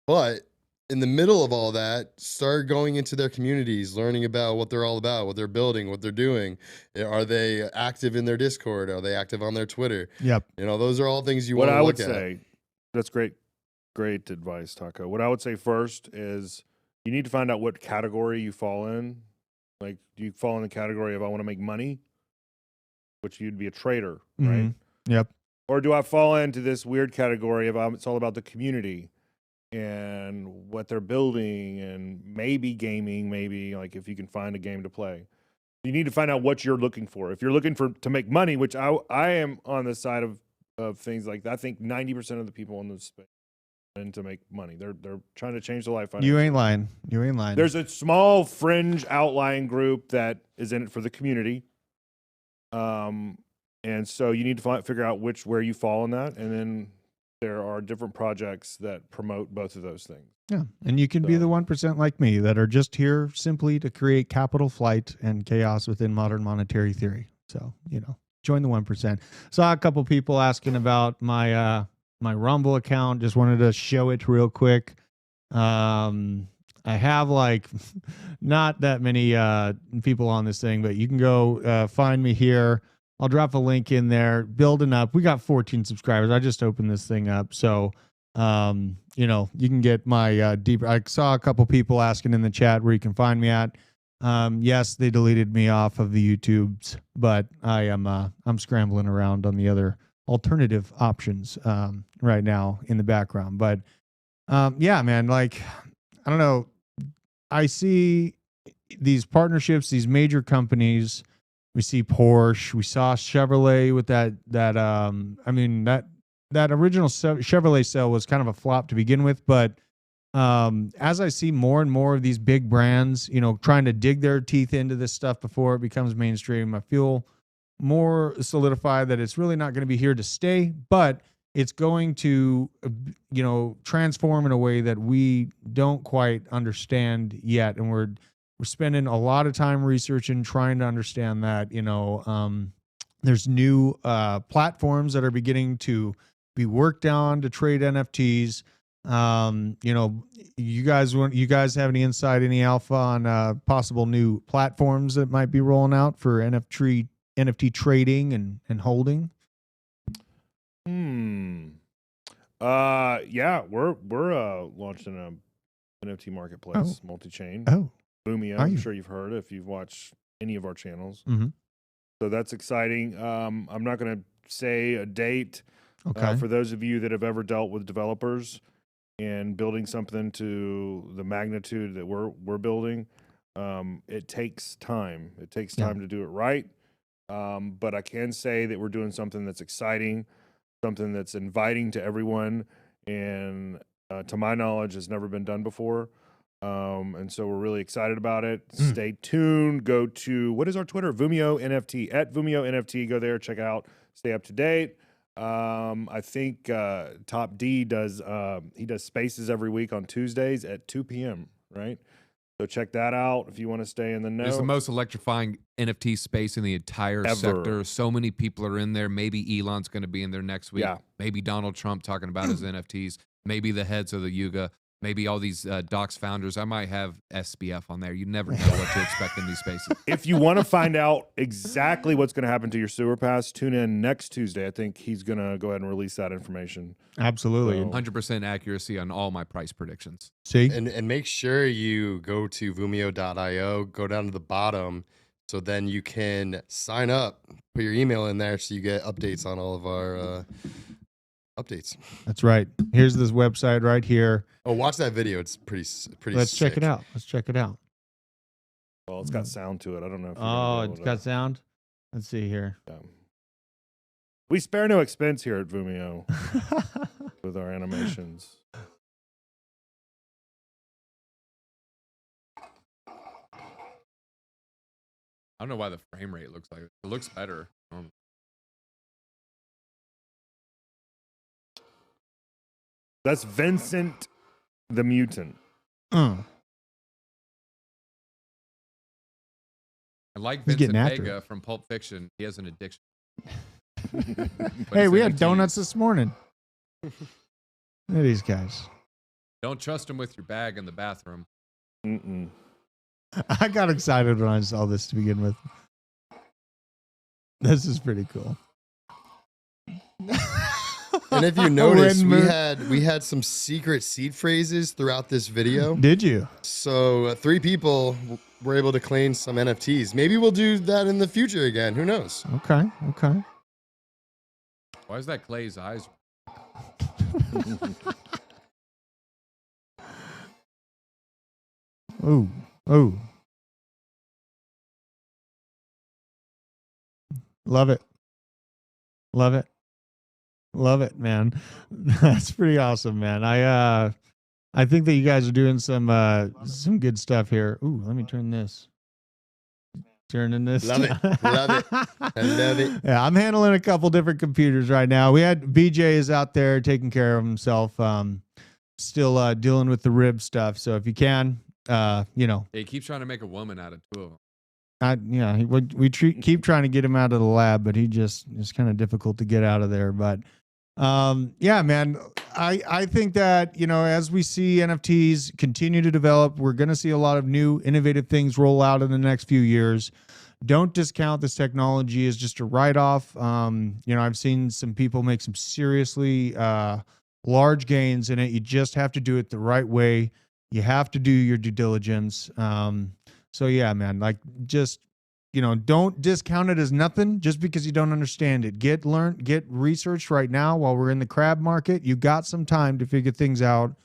[SPEAKER 3] But in the middle of all that, start going into their communities, learning about what they're all about, what they're building, what they're doing. Are they active in their Discord? Are they active on their Twitter?
[SPEAKER 1] Yep.
[SPEAKER 3] You know, those are all things you want to look at.
[SPEAKER 2] What I would say, that's great advice, Taco. What I would say first is you need to find out what category you fall in. Like, do you fall in the category of I want to make money, which you'd be a trader, right?
[SPEAKER 1] Yep.
[SPEAKER 2] Or do I fall into this weird category of it's all about the community and what they're building and maybe gaming, maybe like if you can find a game to play. You need to find out what you're looking for. If you're looking to make money, which I am on the side of things like that. I think 90% of the people in this space and to make money. They're trying to change their life.
[SPEAKER 1] You ain't lying. You ain't lying.
[SPEAKER 2] There's a small fringe outlying group that is in it for the community. And so you need to figure out where you fall in that. And then there are different projects that promote both of those things.
[SPEAKER 1] Yeah. And you can be the 1% like me that are just here simply to create capital flight and chaos within modern monetary theory. So, you know, join the 1%. Saw a couple people asking about my Rumble account. Just wanted to show it real quick. I have like not that many people on this thing, but you can go find me here. I'll drop a link in there. Building up. We got 14 subscribers. I just opened this thing up. So, you know, you can get my deeper. I saw a couple people asking in the chat where you can find me at. Yes, they deleted me off of the YouTubes, but I'm scrambling around on the other alternative options right now in the background. But yeah, man, like, I don't know. I see these partnerships, these major companies. We see Porsche. We saw Chevrolet with that original Chevrolet sale was kind of a flop to begin with. But as I see more and more of these big brands, you know, trying to dig their teeth into this stuff before it becomes mainstream, I feel more solidified that it's really not going to be here to stay, but it's going to, you know, transform in a way that we don't quite understand yet. And we're spending a lot of time researching, trying to understand that, you know, there's new platforms that are beginning to be worked on to trade NFTs. You know, you guys have any insight, any alpha on possible new platforms that might be rolling out for NFT trading and holding?
[SPEAKER 2] Yeah, we're launching a NFT marketplace, multi-chain.
[SPEAKER 1] Oh.
[SPEAKER 2] Vumio, I'm sure you've heard if you've watched any of our channels. So that's exciting. I'm not going to say a date. For those of you that have ever dealt with developers and building something to the magnitude that we're building, it takes time. It takes time to do it right. But I can say that we're doing something that's exciting, something that's inviting to everyone, and to my knowledge, has never been done before. And so we're really excited about it. Stay tuned. Go to, what is our Twitter? Vumio NFT, at Vumio NFT. Go there, check out, stay up to date. I think Top D does spaces every week on Tuesdays at 2 p.m., right? So check that out if you want to stay in the know.
[SPEAKER 4] It's the most electrifying NFT space in the entire sector. So many people are in there. Maybe Elon's going to be in there next week.
[SPEAKER 2] Yeah.
[SPEAKER 4] Maybe Donald Trump talking about his NFTs. Maybe the heads of the Yuga. Maybe all these Docs founders. I might have SBF on there. You never know what to expect in these spaces.
[SPEAKER 2] If you want to find out exactly what's going to happen to your sewer pass, tune in next Tuesday. I think he's going to go ahead and release that information.
[SPEAKER 1] Absolutely.
[SPEAKER 4] 100% accuracy on all my price predictions.
[SPEAKER 1] See?
[SPEAKER 3] And make sure you go to Vumio.io, go down to the bottom, so then you can sign up, put your email in there so you get updates on all of our updates.
[SPEAKER 1] That's right. Here's this website right here.
[SPEAKER 3] Oh, watch that video. It's pretty.
[SPEAKER 1] Let's
[SPEAKER 3] sick.
[SPEAKER 1] check it out. Let's check it out.
[SPEAKER 2] Well, it's got sound to it. I don't know if
[SPEAKER 1] it's got sound. Let's see here.
[SPEAKER 2] We spare no expense here at Vimeo with our animations.
[SPEAKER 4] I don't know why the frame rate looks like it. It looks better.
[SPEAKER 2] That's Vincent the Mutant.
[SPEAKER 4] I like Vincent Vega from Pulp Fiction. He has an addiction.
[SPEAKER 1] Hey, we had donuts this morning. Look at these guys.
[SPEAKER 4] Don't trust him with your bag in the bathroom.
[SPEAKER 1] I got excited when I saw this to begin with. This is pretty cool.
[SPEAKER 3] And if you notice, we had some secret seed phrases throughout this video.
[SPEAKER 1] Did you?
[SPEAKER 3] So 3 people were able to claim some NFTs. Maybe we'll do that in the future again. Who knows?
[SPEAKER 1] Okay.
[SPEAKER 4] Why is that Clay's eyes?
[SPEAKER 1] Oh. Love it, man. That's pretty awesome, man. I think that you guys are doing some good stuff here. Ooh, let me turn this. Turning this.
[SPEAKER 3] Love it. I love it.
[SPEAKER 1] Yeah, I'm handling a couple different computers right now. We had BJ is out there taking care of himself. Still dealing with the rib stuff. So if you can,
[SPEAKER 4] he keeps trying to make a woman out of 2 of them.
[SPEAKER 1] We keep trying to get him out of the lab, but it's kind of difficult to get out of there. But yeah, man, I think that, as we see NFTs continue to develop, we're going to see a lot of new innovative things roll out in the next few years. Don't discount this technology as just a write-off. I've seen some people make some seriously large gains in it. You just have to do it the right way. You have to do your due diligence. So yeah, man, don't discount it as nothing just because you don't understand it. Get researched right now while we're in the crab market. You got some time to figure things out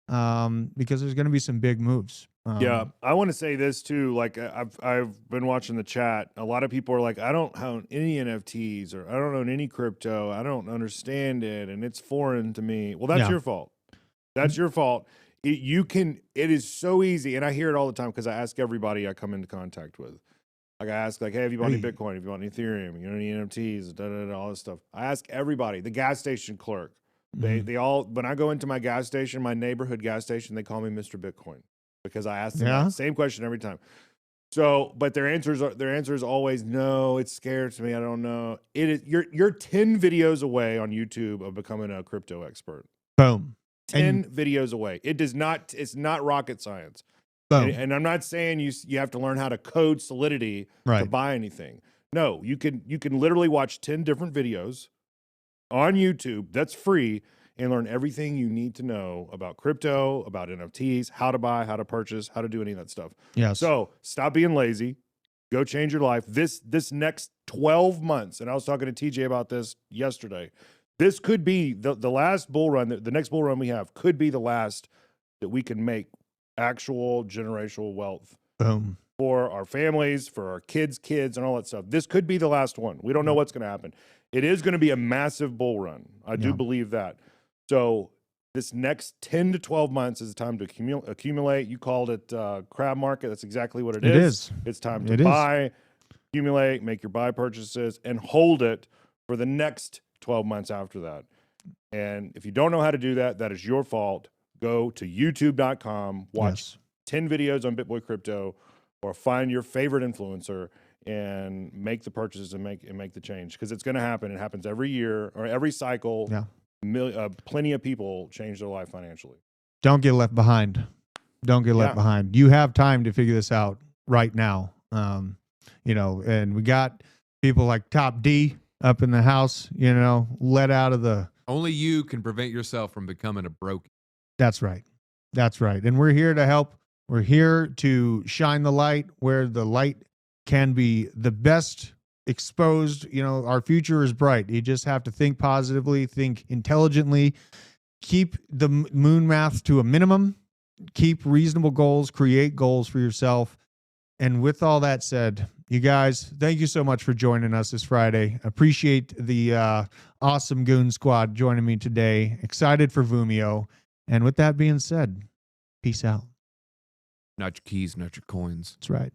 [SPEAKER 1] because there's going to be some big moves.
[SPEAKER 2] Yeah, I want to say this too. Like I've been watching the chat. A lot of people are like, I don't own any NFTs or I don't own any crypto. I don't understand it and it's foreign to me. Well, that's your fault. That's your fault. It is so easy, and I hear it all the time because I ask everybody I come into contact with. Like I ask, hey, have you bought any Bitcoin? Have you bought any Ethereum? You know, any NFTs? All this stuff. I ask everybody. The gas station clerk. They all, when I go into my gas station, my neighborhood gas station, they call me Mr. Bitcoin because I ask them the same question every time. So, but their answer is always no. It scares me. I don't know. It is. You're 10 videos away on YouTube of becoming a crypto expert.
[SPEAKER 1] Boom.
[SPEAKER 2] 10 videos away. It's not rocket science. And I'm not saying you have to learn how to code Solidity to buy anything. No, you can literally watch 10 different videos on YouTube that's free and learn everything you need to know about crypto, about NFTs, how to buy, how to purchase, how to do any of that stuff.
[SPEAKER 1] Yes.
[SPEAKER 2] So stop being lazy. Go change your life. This next 12 months, and I was talking to TJ about this yesterday. This could be the last bull run. The next bull run we have could be the last that we can make actual generational wealth for our families, for our kids, and all that stuff. This could be the last one. We don't know what's going to happen. It is going to be a massive bull run. I do believe that. So this next 10 to 12 months is the time to accumulate. You called it crab market. That's exactly what it is. It's time to buy, accumulate, make your buy purchases, and hold it for the next 12 months after that. And if you don't know how to do that, that is your fault. Go to youtube.com, watch 10 videos on BitBoy Crypto, or find your favorite influencer and make the purchases and make the change, because it's going to happen. It happens every year or every cycle. Plenty of people change their life financially.
[SPEAKER 1] Don't get left behind. Don't get left behind. You have time to figure this out right now. And we got people like Top D up in the house, let out of the...
[SPEAKER 4] Only you can prevent yourself from becoming a broke.
[SPEAKER 1] That's right. And we're here to help. We're here to shine the light where the light can be the best exposed. Our future is bright. You just have to think positively, think intelligently, keep the moon math to a minimum, keep reasonable goals, create goals for yourself. And with all that said, You guys, thank you so much for joining us this Friday. Appreciate the awesome Goon Squad joining me today. Excited for Vumio. And with that being said, peace out.
[SPEAKER 4] Not your keys, not your coins.
[SPEAKER 1] That's right.